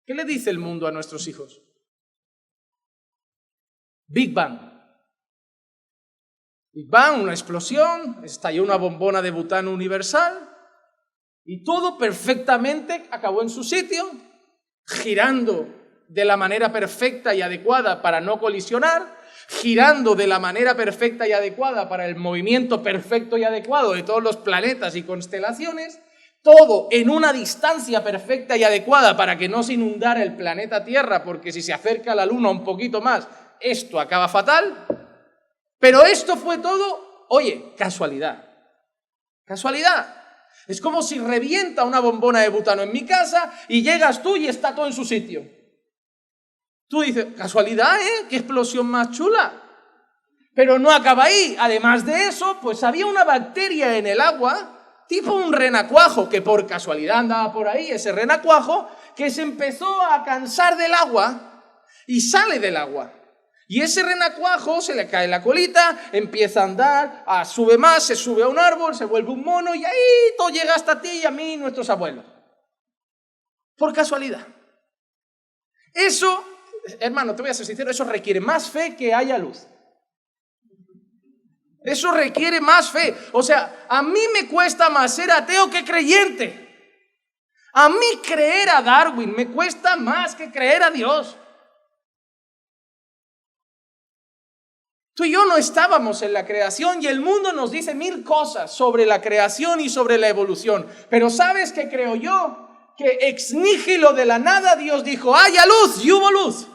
¿Qué le dice el mundo a nuestros hijos? Big Bang. Big Bang, una explosión, estalló una bombona de butano universal y todo perfectamente acabó en su sitio, girando de la manera perfecta y adecuada para no colisionar, girando de la manera perfecta y adecuada para el movimiento perfecto y adecuado de todos los planetas y constelaciones, todo en una distancia perfecta y adecuada para que no se inundara el planeta Tierra, porque si se acerca a la Luna un poquito más, esto acaba fatal. Pero esto fue todo, oye, casualidad. Casualidad. Es como si revienta una bombona de butano en mi casa y llegas tú y está todo en su sitio. Tú dices, casualidad, ¿eh? ¡Qué explosión más chula! Pero no acaba ahí. Además de eso, pues había una bacteria en el agua, tipo un renacuajo, que por casualidad andaba por ahí, ese renacuajo, que se empezó a cansar del agua y sale del agua. Y ese renacuajo se le cae la colita, empieza a andar, sube más, se sube a un árbol, se vuelve un mono y ahí todo llega hasta ti y a mí y nuestros abuelos. Por casualidad. Eso, hermano, te voy a ser sincero, eso requiere más fe que haya luz. Eso requiere más fe. O sea, a mí me cuesta más ser ateo que creyente. A mí creer a Darwin me cuesta más que creer a Dios. Tú y yo no estábamos en la creación y el mundo nos dice 1000 cosas sobre la creación y sobre la evolución. Pero ¿sabes qué creo yo? Que ex nihilo, de la nada, Dios dijo, haya luz, y hubo luz.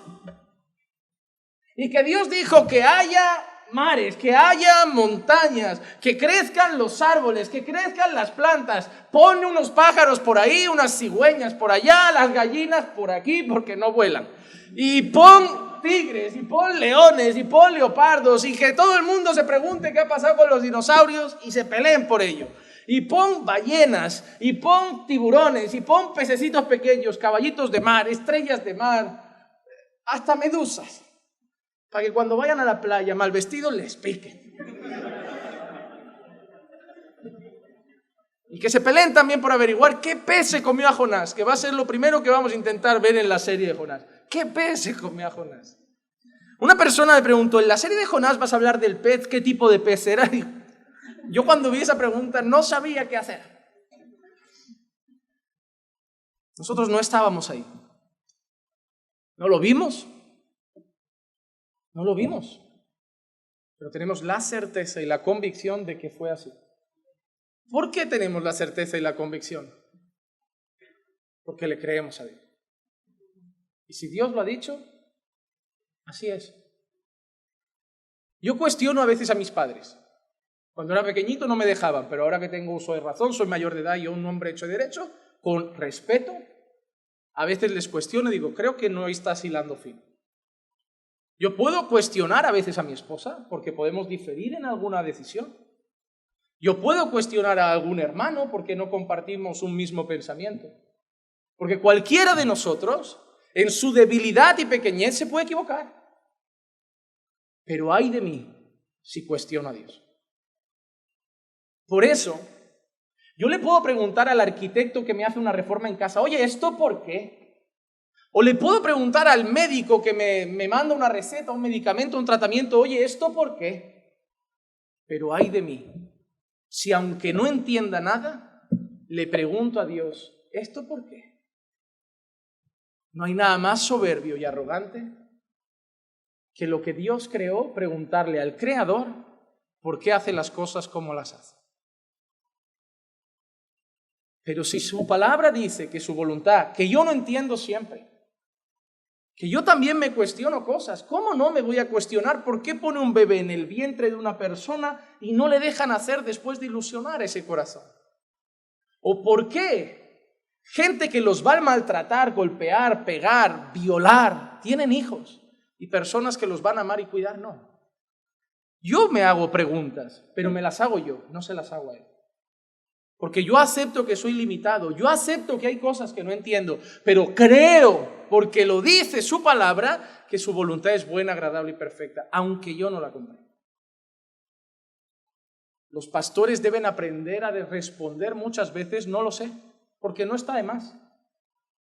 Y que Dios dijo que haya mares, que haya montañas, que crezcan los árboles, que crezcan las plantas. Pone unos pájaros por ahí, unas cigüeñas por allá, las gallinas por aquí porque no vuelan. Y pon tigres, y pon leones, y pon leopardos, y que todo el mundo se pregunte qué ha pasado con los dinosaurios y se peleen por ello. Y pon ballenas, y pon tiburones, y pon pececitos pequeños, caballitos de mar, estrellas de mar, hasta medusas, para que cuando vayan a la playa mal vestidos les piquen. Y que se peleen también por averiguar qué pez se comió a Jonás, que va a ser lo primero que vamos a intentar ver en la serie de Jonás. ¿Qué pez se comió a Jonás? Una persona me preguntó, ¿en la serie de Jonás vas a hablar del pez? ¿Qué tipo de pez era? Y yo cuando vi esa pregunta no sabía qué hacer. Nosotros no estábamos ahí. ¿No lo vimos? No lo vimos. Pero tenemos la certeza y la convicción de que fue así. ¿Por qué tenemos la certeza y la convicción? Porque le creemos a Dios. Y si Dios lo ha dicho, así es. Yo cuestiono a veces a mis padres. Cuando era pequeñito no me dejaban, pero ahora que tengo uso de razón, soy mayor de edad y un hombre hecho y derecho, con respeto, a veces les cuestiono y digo, creo que no estás hilando fino. Yo puedo cuestionar a veces a mi esposa porque podemos diferir en alguna decisión. Yo puedo cuestionar a algún hermano porque no compartimos un mismo pensamiento. Porque cualquiera de nosotros, en su debilidad y pequeñez, se puede equivocar. Pero ay de mí si cuestiono a Dios. Por eso, yo le puedo preguntar al arquitecto que me hace una reforma en casa, oye, ¿esto por qué? O le puedo preguntar al médico que me manda una receta, un medicamento, un tratamiento, oye, ¿esto por qué? Pero ay de mí, si aunque no entienda nada, le pregunto a Dios, ¿esto por qué? No hay nada más soberbio y arrogante que lo que Dios creó, preguntarle al Creador por qué hace las cosas como las hace. Pero si su palabra dice que su voluntad, que yo no entiendo siempre, que yo también me cuestiono cosas, ¿cómo no me voy a cuestionar por qué pone un bebé en el vientre de una persona y no le dejan hacer después de ilusionar ese corazón? ¿O por qué gente que los va a maltratar, golpear, pegar, violar, tienen hijos y personas que los van a amar y cuidar no? Yo me hago preguntas, pero me las hago yo, no se las hago a él. Porque yo acepto que soy limitado, yo acepto que hay cosas que no entiendo, pero creo, porque lo dice su palabra, que su voluntad es buena, agradable y perfecta, aunque yo no la comprenda. Los pastores deben aprender a responder muchas veces, no lo sé, porque no está de más,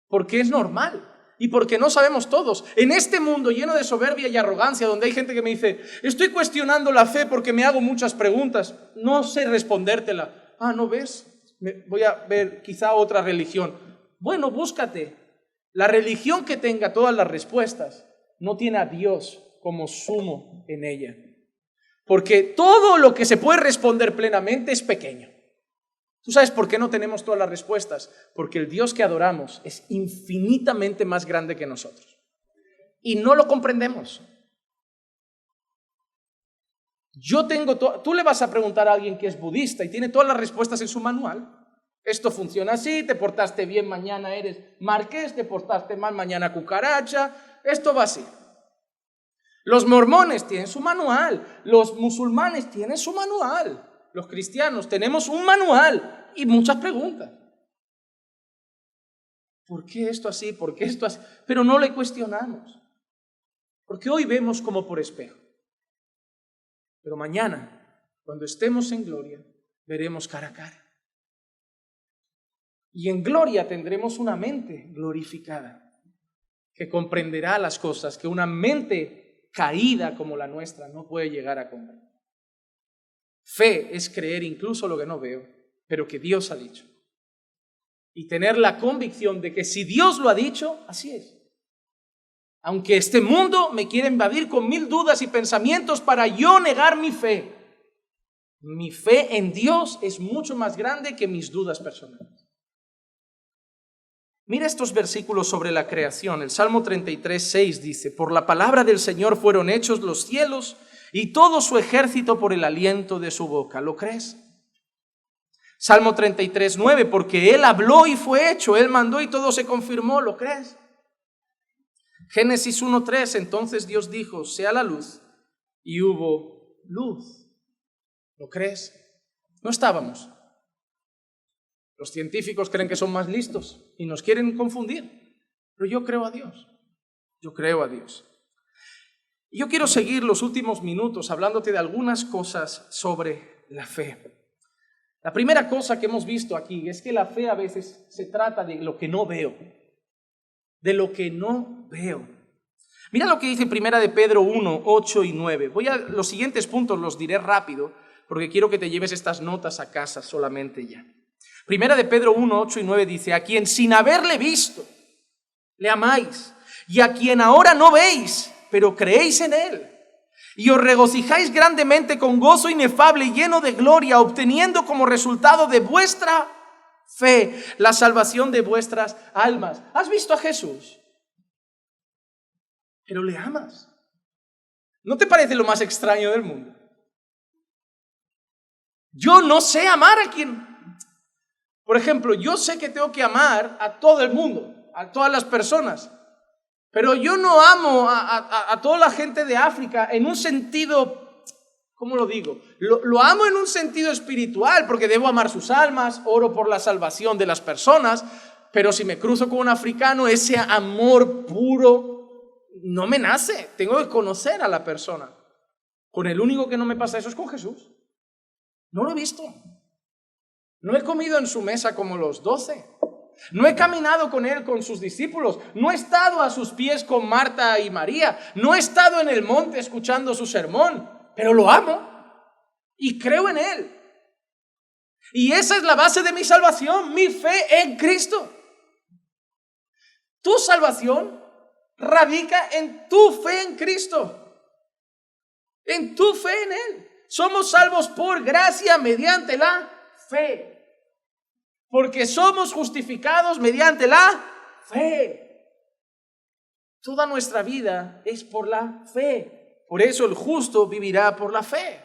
porque es normal y porque no sabemos todos. En este mundo lleno de soberbia y arrogancia, donde hay gente que me dice, estoy cuestionando la fe porque me hago muchas preguntas, no sé respondértela. Ah, ¿no ves? Voy a ver quizá otra religión. Bueno, búscate. La religión que tenga todas las respuestas no tiene a Dios como sumo en ella. Porque todo lo que se puede responder plenamente es pequeño. ¿Tú sabes por qué no tenemos todas las respuestas? Porque el Dios que adoramos es infinitamente más grande que nosotros. Y no lo comprendemos. Tú le vas a preguntar a alguien que es budista y tiene todas las respuestas en su manual. Esto funciona así, te portaste bien, mañana eres marqués, te portaste mal, mañana cucaracha. Esto va así. Los mormones tienen su manual, los musulmanes tienen su manual, los cristianos tenemos un manual y muchas preguntas. ¿Por qué esto así? ¿Por qué esto así? Pero no le cuestionamos. Porque hoy vemos como por espejo. Pero mañana, cuando estemos en gloria, veremos cara a cara. Y en gloria tendremos una mente glorificada, que comprenderá las cosas que una mente caída como la nuestra no puede llegar a comprender. Fe es creer incluso lo que no veo, pero que Dios ha dicho. Y tener la convicción de que si Dios lo ha dicho, así es. Aunque este mundo me quiera invadir con 1000 dudas y pensamientos para yo negar mi fe en Dios es mucho más grande que mis dudas personales. Mira estos versículos sobre la creación. El Salmo 33:6 dice: por la palabra del Señor fueron hechos los cielos y todo su ejército por el aliento de su boca. ¿Lo crees? Salmo 33:9, porque Él habló y fue hecho, Él mandó y todo se confirmó. ¿Lo crees? Génesis 1:3, entonces Dios dijo: sea la luz, y hubo luz. ¿Lo crees? No estábamos. Los científicos creen que son más listos y nos quieren confundir, pero yo creo a Dios. Yo creo a Dios. Y yo quiero seguir los últimos minutos hablándote de algunas cosas sobre la fe. La primera cosa que hemos visto aquí es que la fe a veces se trata de lo que no veo. De lo que no veo. Mira lo que dice Primera de Pedro 1, 8 y 9. Los siguientes puntos los diré rápido, porque quiero que te lleves estas notas a casa solamente ya. Primera de Pedro 1, 8 y 9 dice: a quien sin haberle visto, le amáis, y a quien ahora no veis, pero creéis en él. Y os regocijáis grandemente con gozo inefable y lleno de gloria, obteniendo como resultado de vuestra fe la salvación de vuestras almas. ¿Has visto a Jesús? Pero le amas. ¿No te parece lo más extraño del mundo? Yo no sé amar a quien... Por ejemplo, yo sé que tengo que amar a todo el mundo, a todas las personas. Pero yo no amo a toda la gente de África en un sentido, ¿cómo lo digo? Lo amo en un sentido espiritual, porque debo amar sus almas, oro por la salvación de las personas, pero si me cruzo con un africano, ese amor puro no me nace. Tengo que conocer a la persona. Con el único que no me pasa eso es con Jesús. No lo he visto. No he comido en su mesa como los 12. No he caminado con él, con sus discípulos. No he estado a sus pies con Marta y María. No he estado en el monte escuchando su sermón. Pero lo amo y creo en él. Y esa es la base de mi salvación, mi fe en Cristo. Tu salvación radica en tu fe en Cristo. En tu fe en él. Somos salvos por gracia mediante la fe. Porque somos justificados mediante la fe. Toda nuestra vida es por la fe. Por eso el justo vivirá por la fe.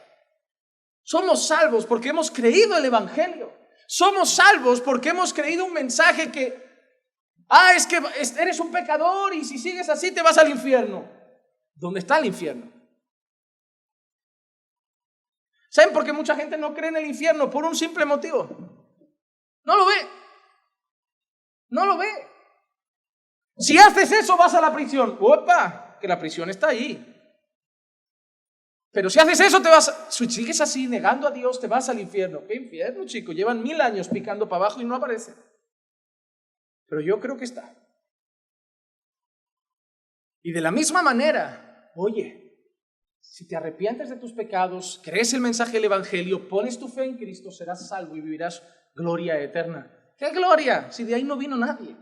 Somos salvos porque hemos creído el Evangelio. Somos salvos porque hemos creído un mensaje que, es que eres un pecador y si sigues así te vas al infierno. ¿Dónde está el infierno? ¿Saben por qué mucha gente no cree en el infierno? Por un simple motivo. No lo ve. No lo ve. Si haces eso vas a la prisión. ¡Opa! Que la prisión está ahí. Pero si haces eso si sigues así negando a Dios te vas al infierno. ¿Qué infierno, chico? Llevan 1000 años picando para abajo y no aparece. Pero yo creo que está. Y de la misma manera, oye, si te arrepientes de tus pecados, crees el mensaje del Evangelio, pones tu fe en Cristo, serás salvo y vivirás gloria eterna. ¿Qué gloria? Si de ahí no vino nadie.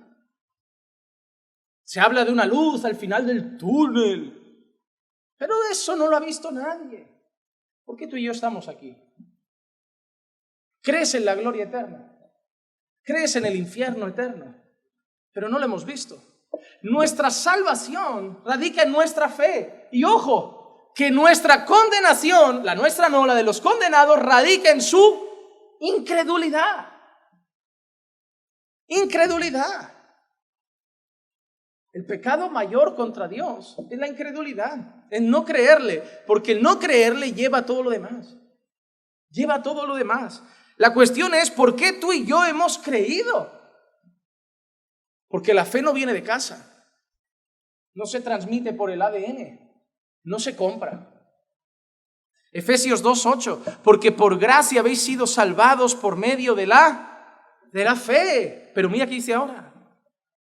Se habla de una luz al final del túnel, pero de eso no lo ha visto nadie. ¿Por qué tú y yo estamos aquí? ¿Crees en la gloria eterna? ¿Crees en el infierno eterno? Pero no lo hemos visto. Nuestra salvación radica en nuestra fe. Y ojo, que nuestra condenación, la nuestra no, la de los condenados, radica en su incredulidad. Incredulidad. El pecado mayor contra Dios es la incredulidad, es no creerle, porque el no creerle lleva todo lo demás. Lleva todo lo demás. La cuestión es, ¿por qué tú y yo hemos creído? Porque la fe no viene de casa. No se transmite por el ADN. no se compra. Efesios 2:8, porque por gracia habéis sido salvados por medio de la fe. Pero mira qué dice ahora,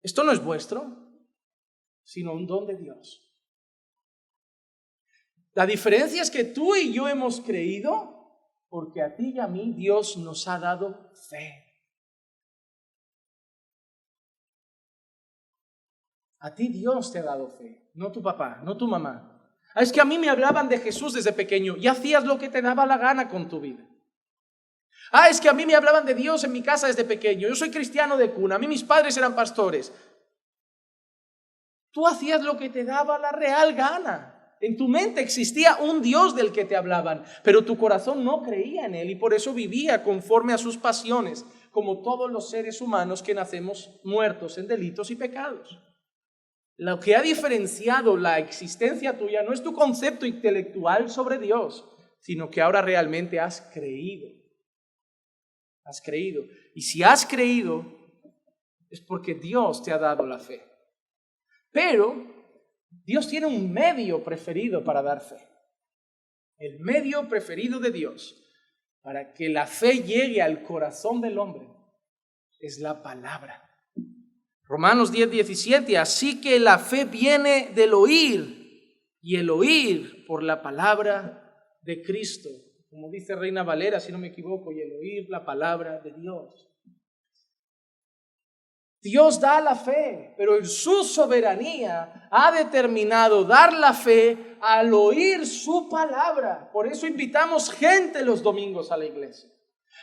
esto no es vuestro, sino un don de Dios. La diferencia es que tú y yo hemos creído porque a ti y a mí Dios nos ha dado fe. A ti Dios te ha dado fe, no tu papá, no tu mamá. Es que a mí me hablaban de Jesús desde pequeño y hacías lo que te daba la gana con tu vida. Es que a mí me hablaban de Dios en mi casa desde pequeño. Yo soy cristiano de cuna, a mí mis padres eran pastores. Tú hacías lo que te daba la real gana. En tu mente existía un Dios del que te hablaban, pero tu corazón no creía en Él y por eso vivía conforme a sus pasiones, como todos los seres humanos que nacemos muertos en delitos y pecados. Lo que ha diferenciado la existencia tuya no es tu concepto intelectual sobre Dios, sino que ahora realmente has creído. Has creído. Y si has creído, es porque Dios te ha dado la fe. Pero Dios tiene un medio preferido para dar fe. El medio preferido de Dios para que la fe llegue al corazón del hombre es la palabra. Romanos 10:17, así que la fe viene del oír y el oír por la palabra de Cristo. Como dice Reina Valera, si no me equivoco, y el oír la palabra de Dios. Dios da la fe, pero en su soberanía ha determinado dar la fe al oír su palabra. Por eso invitamos gente los domingos a la iglesia.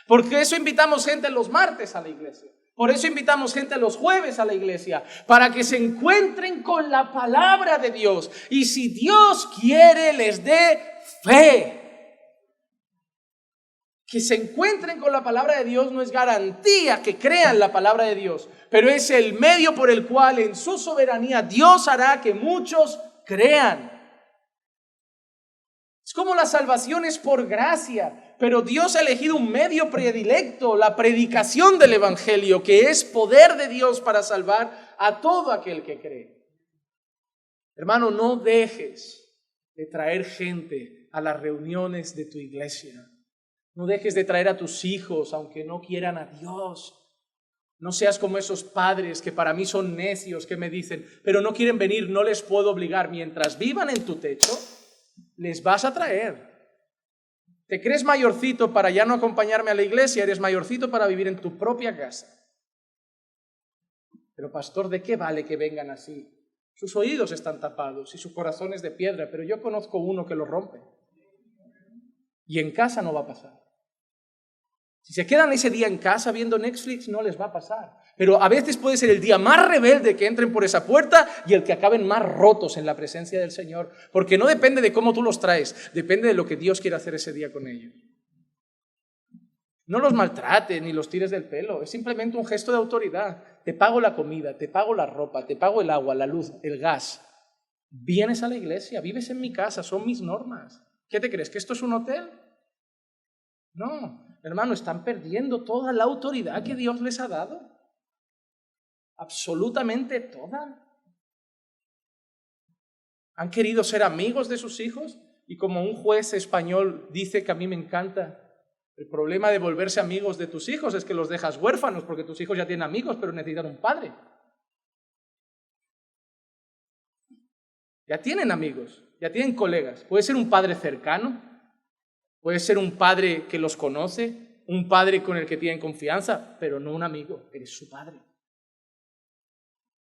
Por eso invitamos gente los martes a la iglesia. Por eso invitamos gente los jueves a la iglesia, para que se encuentren con la palabra de Dios. Y si Dios quiere, les dé fe. Que se encuentren con la palabra de Dios no es garantía que crean la palabra de Dios, pero es el medio por el cual en su soberanía Dios hará que muchos crean. Es como la salvación es por gracia, pero Dios ha elegido un medio predilecto, la predicación del evangelio, que es poder de Dios para salvar a todo aquel que cree. Hermano, no dejes de traer gente a las reuniones de tu iglesia. No dejes de traer a tus hijos, aunque no quieran a Dios. No seas como esos padres que para mí son necios, que me dicen, pero no quieren venir, no les puedo obligar. Mientras vivan en tu techo, les vas a traer. ¿Te crees mayorcito para ya no acompañarme a la iglesia? Eres mayorcito para vivir en tu propia casa. Pero pastor, ¿de qué vale que vengan así? Sus oídos están tapados y su corazón es de piedra, pero yo conozco uno que lo rompe. Y en casa no va a pasar. Si se quedan ese día en casa viendo Netflix, no les va a pasar. Pero a veces puede ser el día más rebelde que entren por esa puerta y el que acaben más rotos en la presencia del Señor. Porque no depende de cómo tú los traes, depende de lo que Dios quiere hacer ese día con ellos. No los maltrates ni los tires del pelo, es simplemente un gesto de autoridad. Te pago la comida, te pago la ropa, te pago el agua, la luz, el gas. Vienes a la iglesia, vives en mi casa, son mis normas. ¿Qué te crees? ¿Que esto es un hotel? No, hermano, están perdiendo toda la autoridad que Dios les ha dado. Absolutamente toda. Han querido ser amigos de sus hijos y como un juez español dice que a mí me encanta, el problema de volverse amigos de tus hijos es que los dejas huérfanos porque tus hijos ya tienen amigos pero necesitan un padre. Ya tienen amigos, ya tienen colegas. Puede ser un padre cercano, puede ser un padre que los conoce, un padre con el que tienen confianza, pero no un amigo, eres su padre.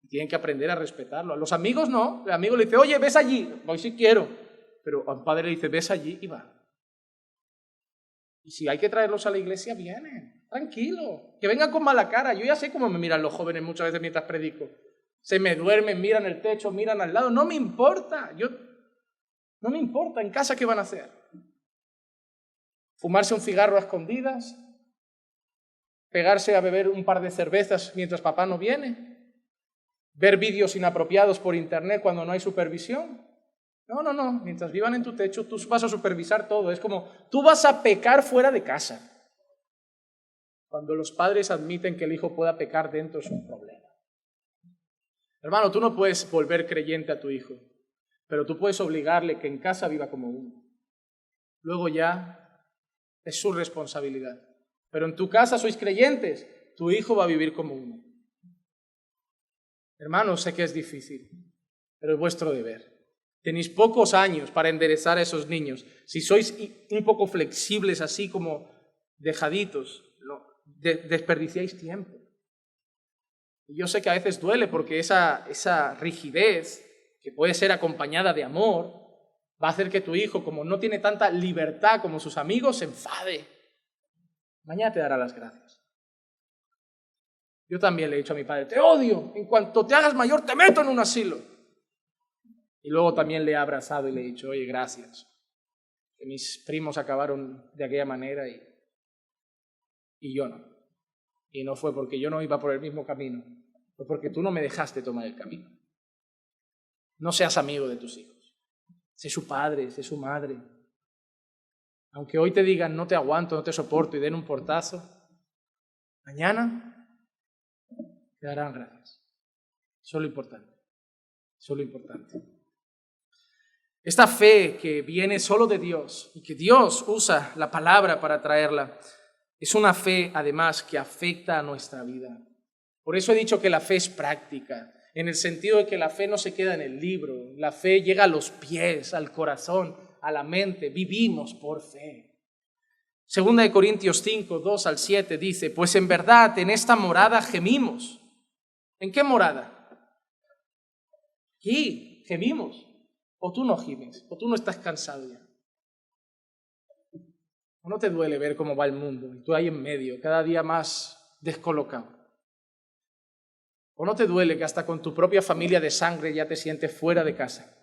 Y tienen que aprender a respetarlo. A los amigos no, el amigo le dice, oye, ves allí, voy si quiero, pero al padre le dice, ves allí y va. Y si hay que traerlos a la iglesia, vienen, tranquilo, que vengan con mala cara. Yo ya sé cómo me miran los jóvenes muchas veces mientras predico. Se me duermen, miran el techo, miran al lado, no me importa, no me importa, en casa ¿qué van a hacer? ¿Fumarse un cigarro a escondidas? ¿Pegarse a beber un par de cervezas mientras papá no viene? ¿Ver vídeos inapropiados por internet cuando no hay supervisión? No, mientras vivan en tu techo tú vas a supervisar todo, es como tú vas a pecar fuera de casa. Cuando los padres admiten que el hijo pueda pecar dentro es un problema. Hermano, tú no puedes volver creyente a tu hijo. pero tú puedes obligarle que en casa viva como uno. Luego ya es su responsabilidad. Pero en tu casa sois creyentes, tu hijo va a vivir como uno. Hermanos, sé que es difícil, pero es vuestro deber. Tenéis pocos años para enderezar a esos niños. Si sois un poco flexibles, así como dejaditos, desperdiciáis tiempo. Y yo sé que a veces duele porque esa rigidez, que puede ser acompañada de amor, va a hacer que tu hijo, como no tiene tanta libertad como sus amigos, se enfade. Mañana te dará las gracias. Yo también le he dicho a mi padre, te odio, en cuanto te hagas mayor te meto en un asilo. Y luego también le he abrazado y le he dicho, oye, gracias. Que mis primos acabaron de aquella manera y yo no. Y no fue porque yo no iba por el mismo camino, fue porque tú no me dejaste tomar el camino. No seas amigo de tus hijos. Sé su padre, sé su madre. Aunque hoy te digan, no te aguanto, no te soporto y den un portazo, mañana te darán gracias. Eso es lo importante. Eso es lo importante. Esta fe que viene solo de Dios y que Dios usa la palabra para traerla, es una fe además que afecta a nuestra vida. Por eso he dicho que la fe es práctica, en el sentido de que la fe no se queda en el libro, la fe llega a los pies, al corazón, a la mente, vivimos por fe. Segunda de Corintios 5, 2 al 7 dice, pues en verdad en esta morada gemimos. ¿En qué morada? Aquí gemimos. O tú no gimes, o tú no estás cansado ya. ¿O no te duele ver cómo va el mundo y tú ahí en medio, cada día más descolocado? ¿O no te duele que hasta con tu propia familia de sangre ya te sientes fuera de casa?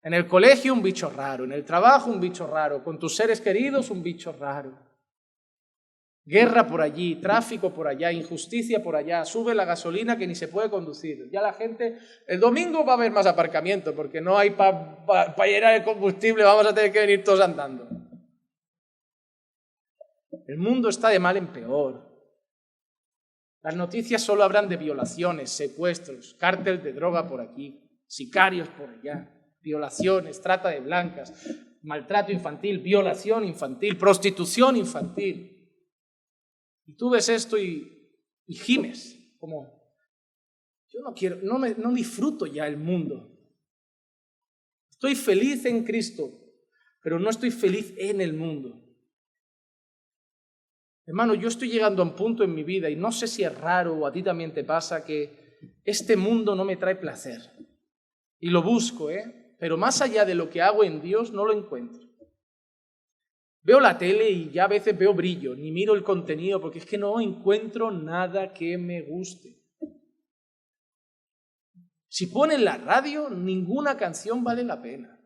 En el colegio un bicho raro, en el trabajo un bicho raro, con tus seres queridos un bicho raro. Guerra por allí, tráfico por allá, injusticia por allá, sube la gasolina que ni se puede conducir. Ya la gente, el domingo va a haber más aparcamiento porque no hay para llenar el combustible, vamos a tener que venir todos andando. El mundo está de mal en peor. Las noticias solo hablan de violaciones, secuestros, cártel de droga por aquí, sicarios por allá, violaciones, trata de blancas, maltrato infantil, violación infantil, prostitución infantil. Y tú ves esto y gimes, como, yo no quiero, no disfruto ya el mundo. Estoy feliz en Cristo, pero no estoy feliz en el mundo. Hermano, yo estoy llegando a un punto en mi vida, y no sé si es raro o a ti también te pasa, que este mundo no me trae placer. Y lo busco, pero más allá de lo que hago en Dios, no lo encuentro. Veo la tele y ya a veces veo brillo, ni miro el contenido porque es que no encuentro nada que me guste. Si ponen la radio, ninguna canción vale la pena.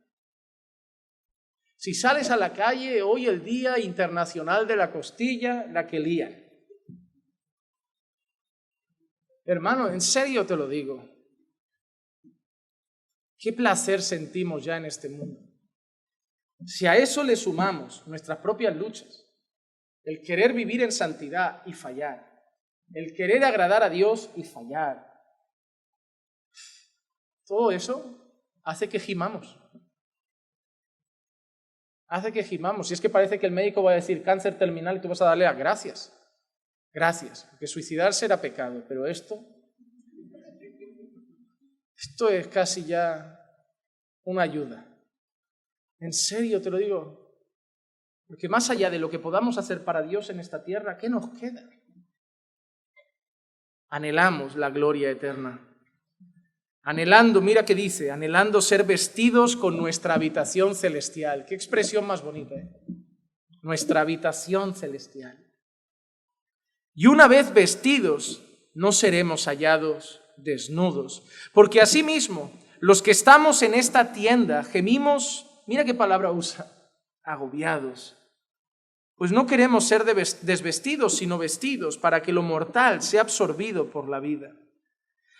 Si sales a la calle, hoy el Día Internacional de la Costilla, la que lían. Hermano, en serio te lo digo. ¿Qué placer sentimos ya en este mundo? Si a eso le sumamos nuestras propias luchas, el querer vivir en santidad y fallar, el querer agradar a Dios y fallar, todo eso hace que gimamos. Hace que gimamos. Y es que parece que el médico va a decir cáncer terminal y tú vas a darle las gracias. Gracias, porque suicidarse era pecado, pero esto es casi ya una ayuda. En serio te lo digo, porque más allá de lo que podamos hacer para Dios en esta tierra, ¿qué nos queda? Anhelamos la gloria eterna. Anhelando, mira qué dice, anhelando ser vestidos con nuestra habitación celestial. Qué expresión más bonita, Nuestra habitación celestial. Y una vez vestidos, no seremos hallados desnudos, porque asimismo, los que estamos en esta tienda gemimos. Mira qué palabra usa, agobiados. Pues no queremos ser desvestidos, sino vestidos, para que lo mortal sea absorbido por la vida.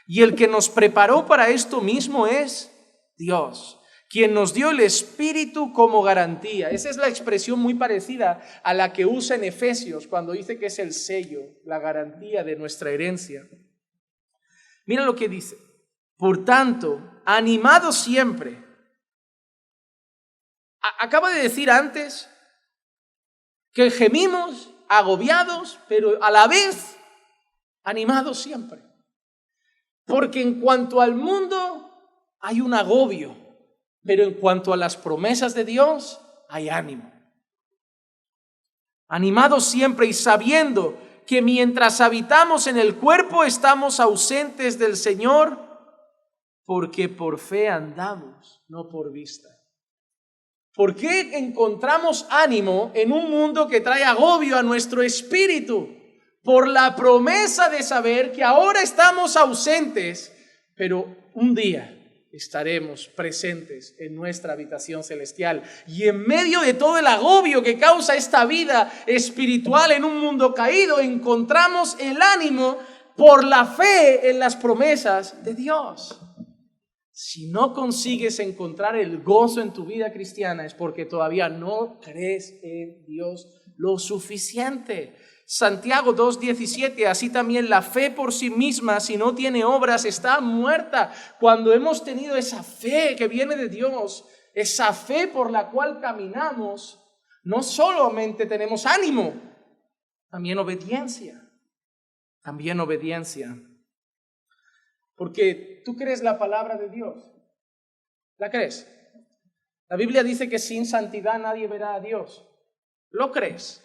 Y el que nos preparó para esto mismo es Dios, quien nos dio el Espíritu como garantía. Esa es la expresión muy parecida a la que usa en Efesios, cuando dice que es el sello, la garantía de nuestra herencia. Mira lo que dice. Por tanto, animados siempre. Acaba de decir antes que gemimos, agobiados, pero a la vez animados siempre. Porque en cuanto al mundo hay un agobio, pero en cuanto a las promesas de Dios hay ánimo. Animados siempre y sabiendo que mientras habitamos en el cuerpo estamos ausentes del Señor, porque por fe andamos, no por vista. ¿Por qué encontramos ánimo en un mundo que trae agobio a nuestro espíritu? Por la promesa de saber que ahora estamos ausentes, pero un día estaremos presentes en nuestra habitación celestial. Y en medio de todo el agobio que causa esta vida espiritual en un mundo caído, encontramos el ánimo por la fe en las promesas de Dios. Si no consigues encontrar el gozo en tu vida cristiana es porque todavía no crees en Dios lo suficiente. Santiago 2:17, así también la fe por sí misma, si no tiene obras, está muerta. Cuando hemos tenido esa fe que viene de Dios, esa fe por la cual caminamos, no solamente tenemos ánimo, también obediencia. También obediencia. Porque tú crees la palabra de Dios. ¿La crees? La Biblia dice que sin santidad nadie verá a Dios. ¿Lo crees?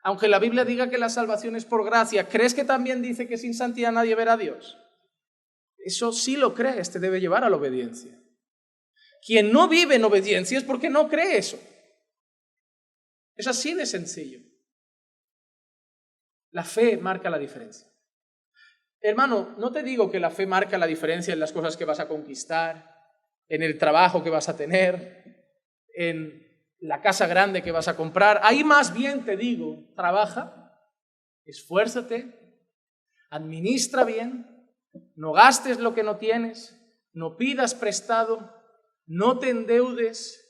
Aunque la Biblia diga que la salvación es por gracia, ¿crees que también dice que sin santidad nadie verá a Dios? Eso sí lo crees, te debe llevar a la obediencia. Quien no vive en obediencia es porque no cree eso. Es así de sencillo. La fe marca la diferencia. Hermano, no te digo que la fe marca la diferencia en las cosas que vas a conquistar, en el trabajo que vas a tener, en la casa grande que vas a comprar. Ahí más bien te digo, trabaja, esfuérzate, administra bien, no gastes lo que no tienes, no pidas prestado, no te endeudes,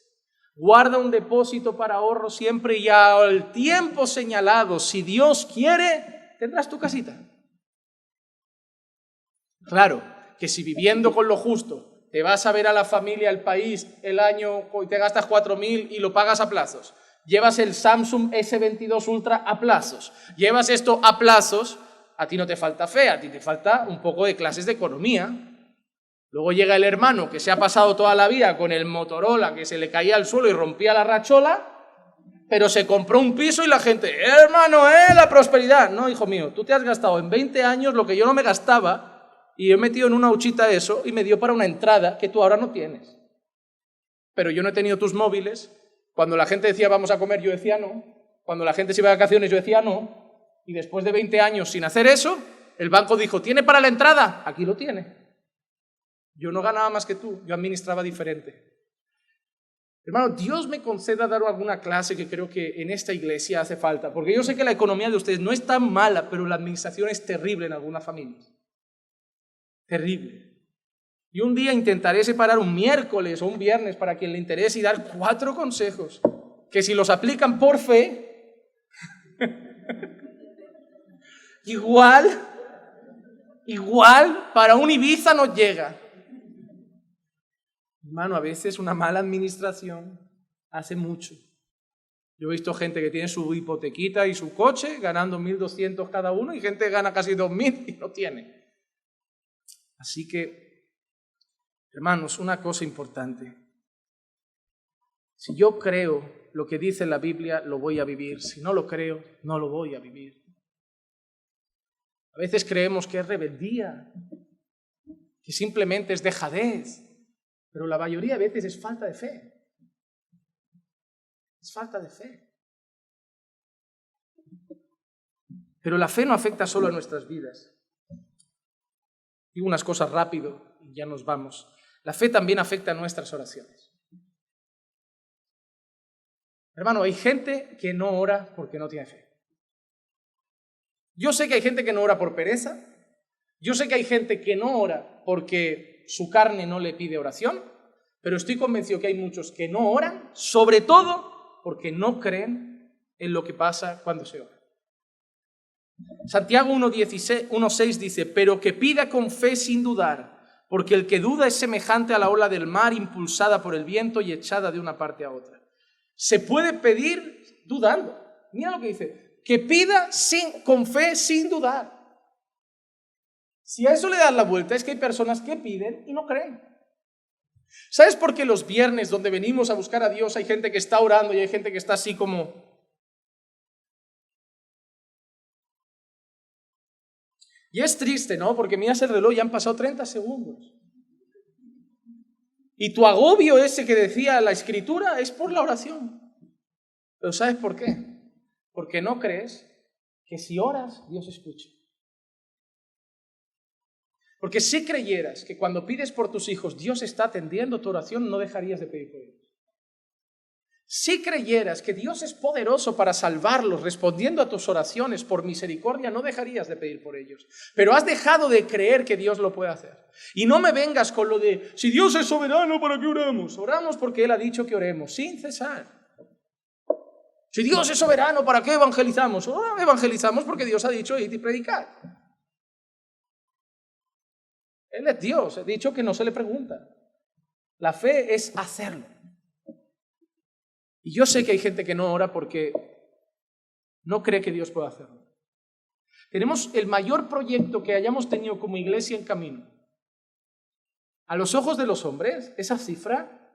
guarda un depósito para ahorro siempre y al tiempo señalado, si Dios quiere, tendrás tu casita. Claro, que si viviendo con lo justo te vas a ver a la familia, al país, el año y te gastas 4.000 y lo pagas a plazos. Llevas el Samsung S22 Ultra a plazos. Llevas esto a plazos, a ti no te falta fe, a ti te falta un poco de clases de economía. Luego llega el hermano que se ha pasado toda la vida con el Motorola que se le caía al suelo y rompía la rachola, pero se compró un piso y la gente, hermano, la prosperidad. No, hijo mío, tú te has gastado en 20 años lo que yo no me gastaba. Y he metido en una huchita eso y me dio para una entrada que tú ahora no tienes. Pero yo no he tenido tus móviles. Cuando la gente decía vamos a comer, yo decía no. Cuando la gente se iba de vacaciones, yo decía no. Y después de 20 años sin hacer eso, el banco dijo, ¿tiene para la entrada? Aquí lo tiene. Yo no ganaba más que tú, yo administraba diferente. Hermano, Dios me conceda dar alguna clase que creo que en esta iglesia hace falta. Porque yo sé que la economía de ustedes no es tan mala, pero la administración es terrible en algunas familias. Terrible. Y un día intentaré separar un miércoles o un viernes para quien le interese y dar 4 consejos que si los aplican por fe, igual para un Ibiza nos llega. Hermano, a veces una mala administración hace mucho. Yo he visto gente que tiene su hipotequita y su coche ganando 1.200 cada uno y gente que gana casi 2.000 y no tiene. Así que, hermanos, una cosa importante. Si yo creo lo que dice la Biblia, lo voy a vivir. Si no lo creo, no lo voy a vivir. A veces creemos que es rebeldía, que simplemente es dejadez, pero la mayoría de veces es falta de fe. Es falta de fe. Pero la fe no afecta solo a nuestras vidas. Digo unas cosas rápido y ya nos vamos. La fe también afecta a nuestras oraciones. Hermano, hay gente que no ora porque no tiene fe. Yo sé que hay gente que no ora por pereza. Yo sé que hay gente que no ora porque su carne no le pide oración. Pero estoy convencido que hay muchos que no oran, sobre todo porque no creen en lo que pasa cuando se ora. Santiago 1:6 dice, pero que pida con fe sin dudar, porque el que duda es semejante a la ola del mar impulsada por el viento y echada de una parte a otra. Se puede pedir dudando. Mira lo que dice, que pida con fe sin dudar. Si a eso le das la vuelta, es que hay personas que piden y no creen. ¿Sabes por qué los viernes donde venimos a buscar a Dios hay gente que está orando y hay gente que está así como... Y es triste, ¿no? Porque miras el reloj y han pasado 30 segundos. Y tu agobio ese que decía la Escritura es por la oración. Pero ¿sabes por qué? Porque no crees que si oras, Dios escucha. Porque si creyeras que cuando pides por tus hijos, Dios está atendiendo tu oración, no dejarías de pedir por ellos. Si creyeras que Dios es poderoso para salvarlos respondiendo a tus oraciones por misericordia, no dejarías de pedir por ellos. Pero has dejado de creer que Dios lo puede hacer. Y no me vengas con lo de, si Dios es soberano, ¿para qué oramos? Oramos porque Él ha dicho que oremos, sin cesar. Si Dios es soberano, ¿para qué evangelizamos? Evangelizamos porque Dios ha dicho, id y predicad. Él es Dios, he dicho que no se le pregunta. La fe es hacerlo. Y yo sé que hay gente que no ora porque no cree que Dios pueda hacerlo. Tenemos el mayor proyecto que hayamos tenido como iglesia en camino. A los ojos de los hombres, esa cifra,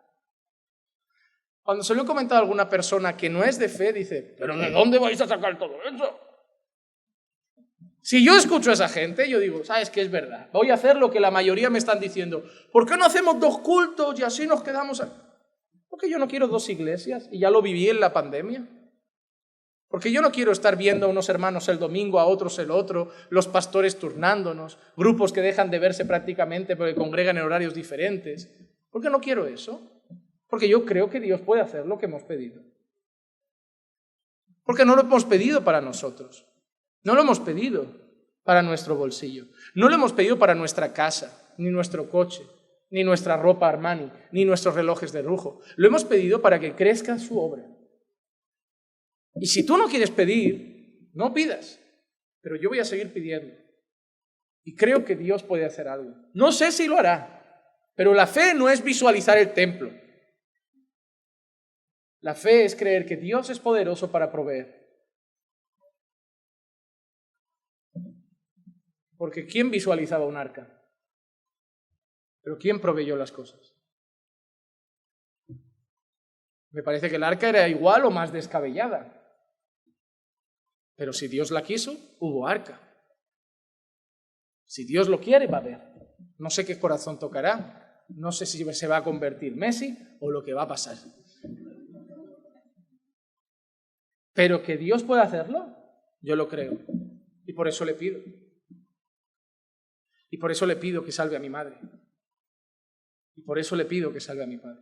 cuando se lo he comentado a alguna persona que no es de fe, dice, ¿pero de dónde vais a sacar todo eso? Si yo escucho a esa gente, yo digo, ¿sabes qué? Es verdad. Voy a hacer lo que la mayoría me están diciendo. ¿Por qué no hacemos 2 cultos y así nos quedamos? Porque yo no quiero 2 iglesias y ya lo viví en la pandemia. Porque yo no quiero estar viendo a unos hermanos el domingo, a otros el otro, los pastores turnándonos, grupos que dejan de verse prácticamente porque congregan en horarios diferentes. ¿Por qué no quiero eso? Porque yo creo que Dios puede hacer lo que hemos pedido. Porque no lo hemos pedido para nosotros. No lo hemos pedido para nuestro bolsillo. No lo hemos pedido para nuestra casa, ni nuestro coche, ni nuestra ropa Armani, ni nuestros relojes de lujo. Lo hemos pedido para que crezca su obra. Y si tú no quieres pedir, no pidas. Pero yo voy a seguir pidiendo. Y creo que Dios puede hacer algo. No sé si lo hará, pero la fe no es visualizar el templo. La fe es creer que Dios es poderoso para proveer. Porque ¿quién visualizaba un arca? Pero ¿quién proveyó las cosas? Me parece que el arca era igual o más descabellada. Pero si Dios la quiso, hubo arca. Si Dios lo quiere, va a haber. No sé qué corazón tocará. No sé si se va a convertir Messi o lo que va a pasar. Pero que Dios pueda hacerlo, yo lo creo. Y por eso le pido. Y por eso le pido que salve a mi madre. Y por eso le pido que salve a mi padre.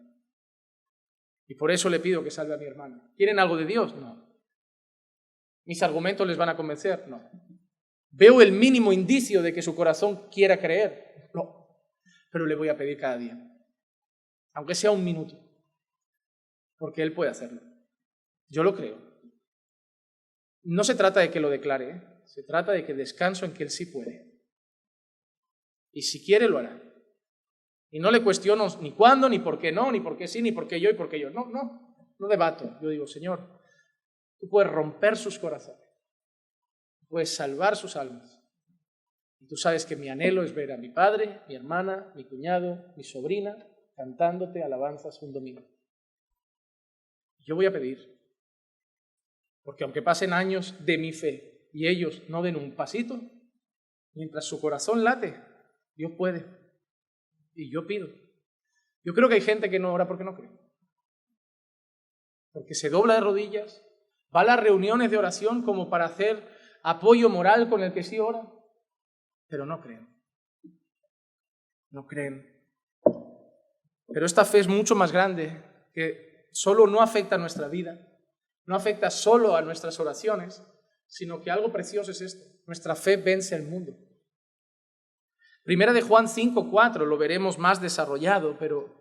Y por eso le pido que salve a mi hermano. ¿Quieren algo de Dios? No. ¿Mis argumentos les van a convencer? No. ¿Veo el mínimo indicio de que su corazón quiera creer? No. Pero le voy a pedir cada día. Aunque sea 1 minuto. Porque Él puede hacerlo. Yo lo creo. No se trata de que lo declare, ¿eh? Se trata de que descanso en que Él sí puede. Y si quiere, lo hará. Y no le cuestiono ni cuándo, ni por qué no, ni por qué sí, ni por qué yo y por qué yo. No debato. Yo digo, Señor, tú puedes romper sus corazones. Puedes salvar sus almas. Y tú sabes que mi anhelo es ver a mi padre, mi hermana, mi cuñado, mi sobrina, cantándote alabanzas un domingo. Yo voy a pedir. Porque aunque pasen años de mi fe y ellos no den un pasito, mientras su corazón late, Dios puede. Y yo pido. Yo creo que hay gente que no ora porque no cree. Porque se dobla de rodillas, va a las reuniones de oración como para hacer apoyo moral con el que sí ora, pero no creen. No creen. Pero esta fe es mucho más grande, que solo no afecta a nuestra vida, no afecta solo a nuestras oraciones, sino que algo precioso es esto. Nuestra fe vence al mundo. Primera de Juan 5:4, lo veremos más desarrollado, pero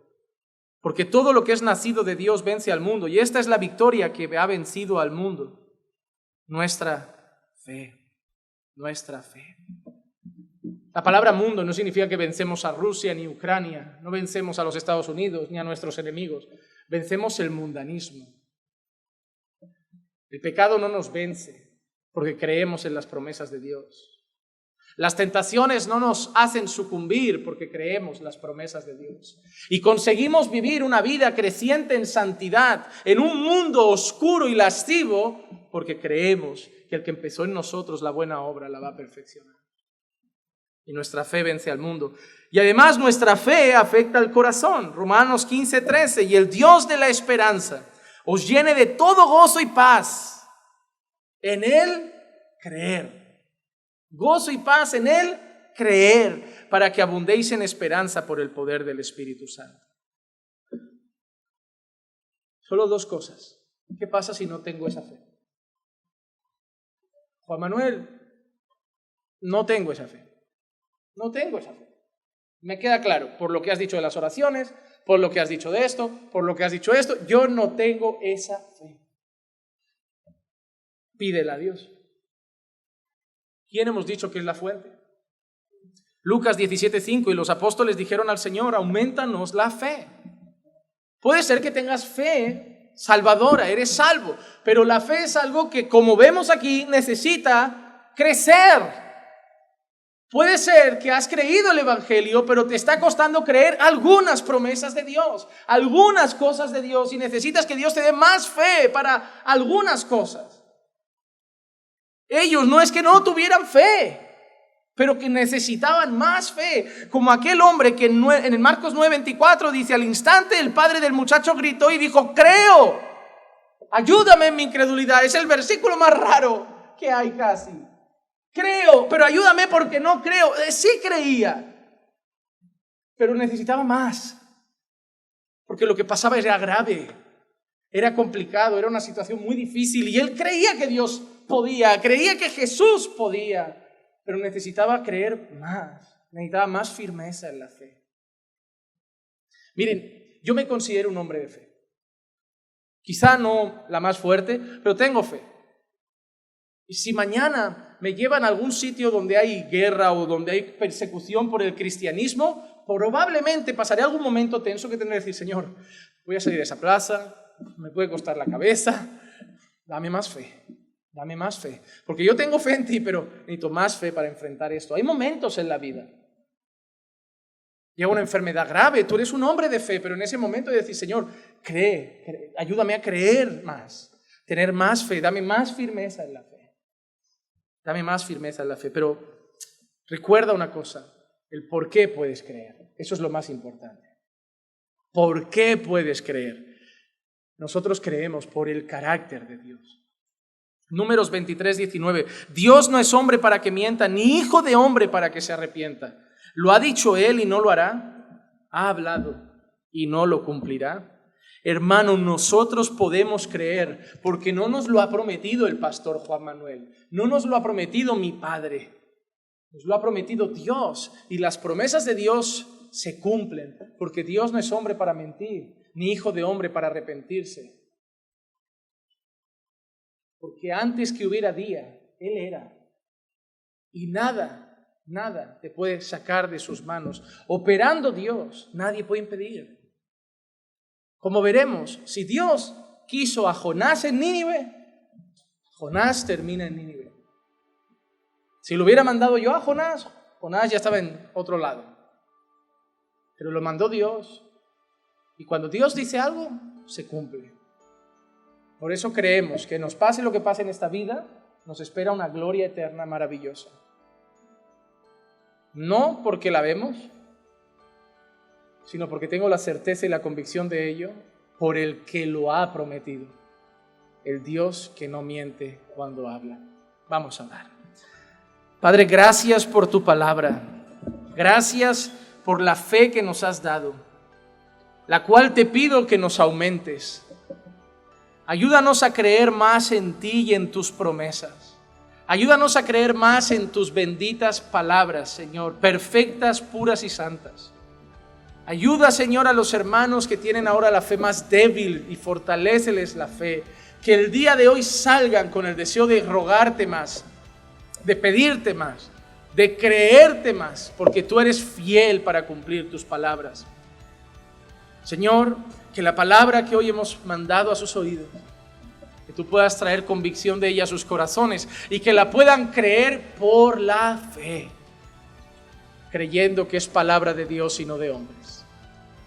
porque todo lo que es nacido de Dios vence al mundo, y esta es la victoria que ha vencido al mundo. Nuestra fe. La palabra mundo no significa que vencemos a Rusia ni Ucrania, no vencemos a los Estados Unidos ni a nuestros enemigos, vencemos el mundanismo. El pecado no nos vence porque creemos en las promesas de Dios. Las tentaciones no nos hacen sucumbir porque creemos las promesas de Dios. Y conseguimos vivir una vida creciente en santidad en un mundo oscuro y lascivo porque creemos que el que empezó en nosotros la buena obra la va a perfeccionar. Y nuestra fe vence al mundo. Y además nuestra fe afecta al corazón. Romanos 15:13. Y el Dios de la esperanza os llene de todo gozo y paz en Él creer. Gozo y paz en Él creer, para que abundéis en esperanza por el poder del Espíritu Santo. Solo dos cosas. ¿Qué pasa si no tengo esa fe? Juan Manuel, no tengo esa fe. No tengo esa fe. Me queda claro, por lo que has dicho de las oraciones, por lo que has dicho de esto, por lo que has dicho esto, yo no tengo esa fe. Pídela a Dios. ¿Quién hemos dicho que es la fuente? Lucas 17:5, y los apóstoles dijeron al Señor, aumentanos la fe. Puede ser que tengas fe salvadora, eres salvo, pero la fe es algo que, como vemos aquí, necesita crecer. Puede ser que has creído el Evangelio, pero te está costando creer algunas promesas de Dios, algunas cosas de Dios, y necesitas que Dios te dé más fe para algunas cosas. Ellos no es que no tuvieran fe, pero que necesitaban más fe, como aquel hombre que en el Marcos 9:24 dice, al instante el padre del muchacho gritó y dijo, creo, ayúdame en mi incredulidad. Es el versículo más raro que hay casi. Creo, pero ayúdame porque no creo. Sí creía, pero necesitaba más, porque lo que pasaba era grave, era complicado, era una situación muy difícil, y él creía que Dios podía, creía que Jesús podía, pero necesitaba creer más, necesitaba más firmeza en la fe. Miren, yo me considero un hombre de fe. Quizá no la más fuerte, pero tengo fe. Y si mañana me llevan a algún sitio donde hay guerra o donde hay persecución por el cristianismo, probablemente pasaré algún momento tenso que tendré que decir, Señor, voy a salir de esa plaza, me puede costar la cabeza, dame más fe. Dame más fe, porque yo tengo fe en ti, pero necesito más fe para enfrentar esto. Hay momentos en la vida. Llega una enfermedad grave, tú eres un hombre de fe, pero en ese momento de decir, Señor, cree, ayúdame a creer más, tener más fe, dame más firmeza en la fe. Dame más firmeza en la fe, pero recuerda una cosa, el por qué puedes creer. Eso es lo más importante. ¿Por qué puedes creer? Nosotros creemos por el carácter de Dios. Números 23:19. Dios no es hombre para que mienta, ni hijo de hombre para que se arrepienta. ¿Lo ha dicho Él y no lo hará? ¿Ha hablado y no lo cumplirá? Hermano, nosotros podemos creer porque no nos lo ha prometido el pastor Juan Manuel, no nos lo ha prometido mi padre, nos lo ha prometido Dios, y las promesas de Dios se cumplen porque Dios no es hombre para mentir, ni hijo de hombre para arrepentirse. Porque antes que hubiera día, Él era. Y nada te puede sacar de sus manos. Operando Dios, nadie puede impedir. Como veremos, si Dios quiso a Jonás en Nínive, Jonás termina en Nínive. Si lo hubiera mandado yo a Jonás, Jonás ya estaba en otro lado. Pero lo mandó Dios. Y cuando Dios dice algo, se cumple. Por eso creemos que nos pase lo que pase en esta vida, nos espera una gloria eterna maravillosa. No porque la vemos, sino porque tengo la certeza y la convicción de ello por el que lo ha prometido, el Dios que no miente cuando habla. Vamos a orar. Padre, gracias por tu palabra. Gracias por la fe que nos has dado, la cual te pido que nos aumentes. Ayúdanos a creer más en ti y en tus promesas. Ayúdanos a creer más en tus benditas palabras, Señor, perfectas, puras y santas. Ayuda, Señor, a los hermanos que tienen ahora la fe más débil y fortaléceles la fe. Que el día de hoy salgan con el deseo de rogarte más, de pedirte más, de creerte más, porque tú eres fiel para cumplir tus palabras. Señor, que la palabra que hoy hemos mandado a sus oídos, que tú puedas traer convicción de ella a sus corazones y que la puedan creer por la fe, creyendo que es palabra de Dios y no de hombres.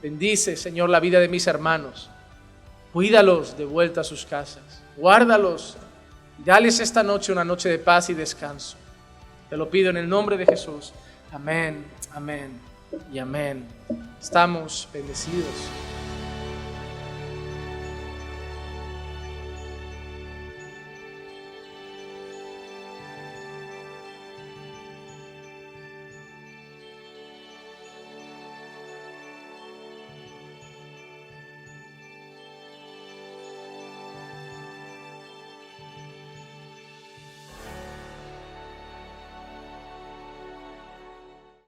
Bendice, Señor, la vida de mis hermanos. Cuídalos de vuelta a sus casas. Guárdalos y dales esta noche una noche de paz y descanso. Te lo pido en el nombre de Jesús. Amén, amén y amén. Estamos bendecidos.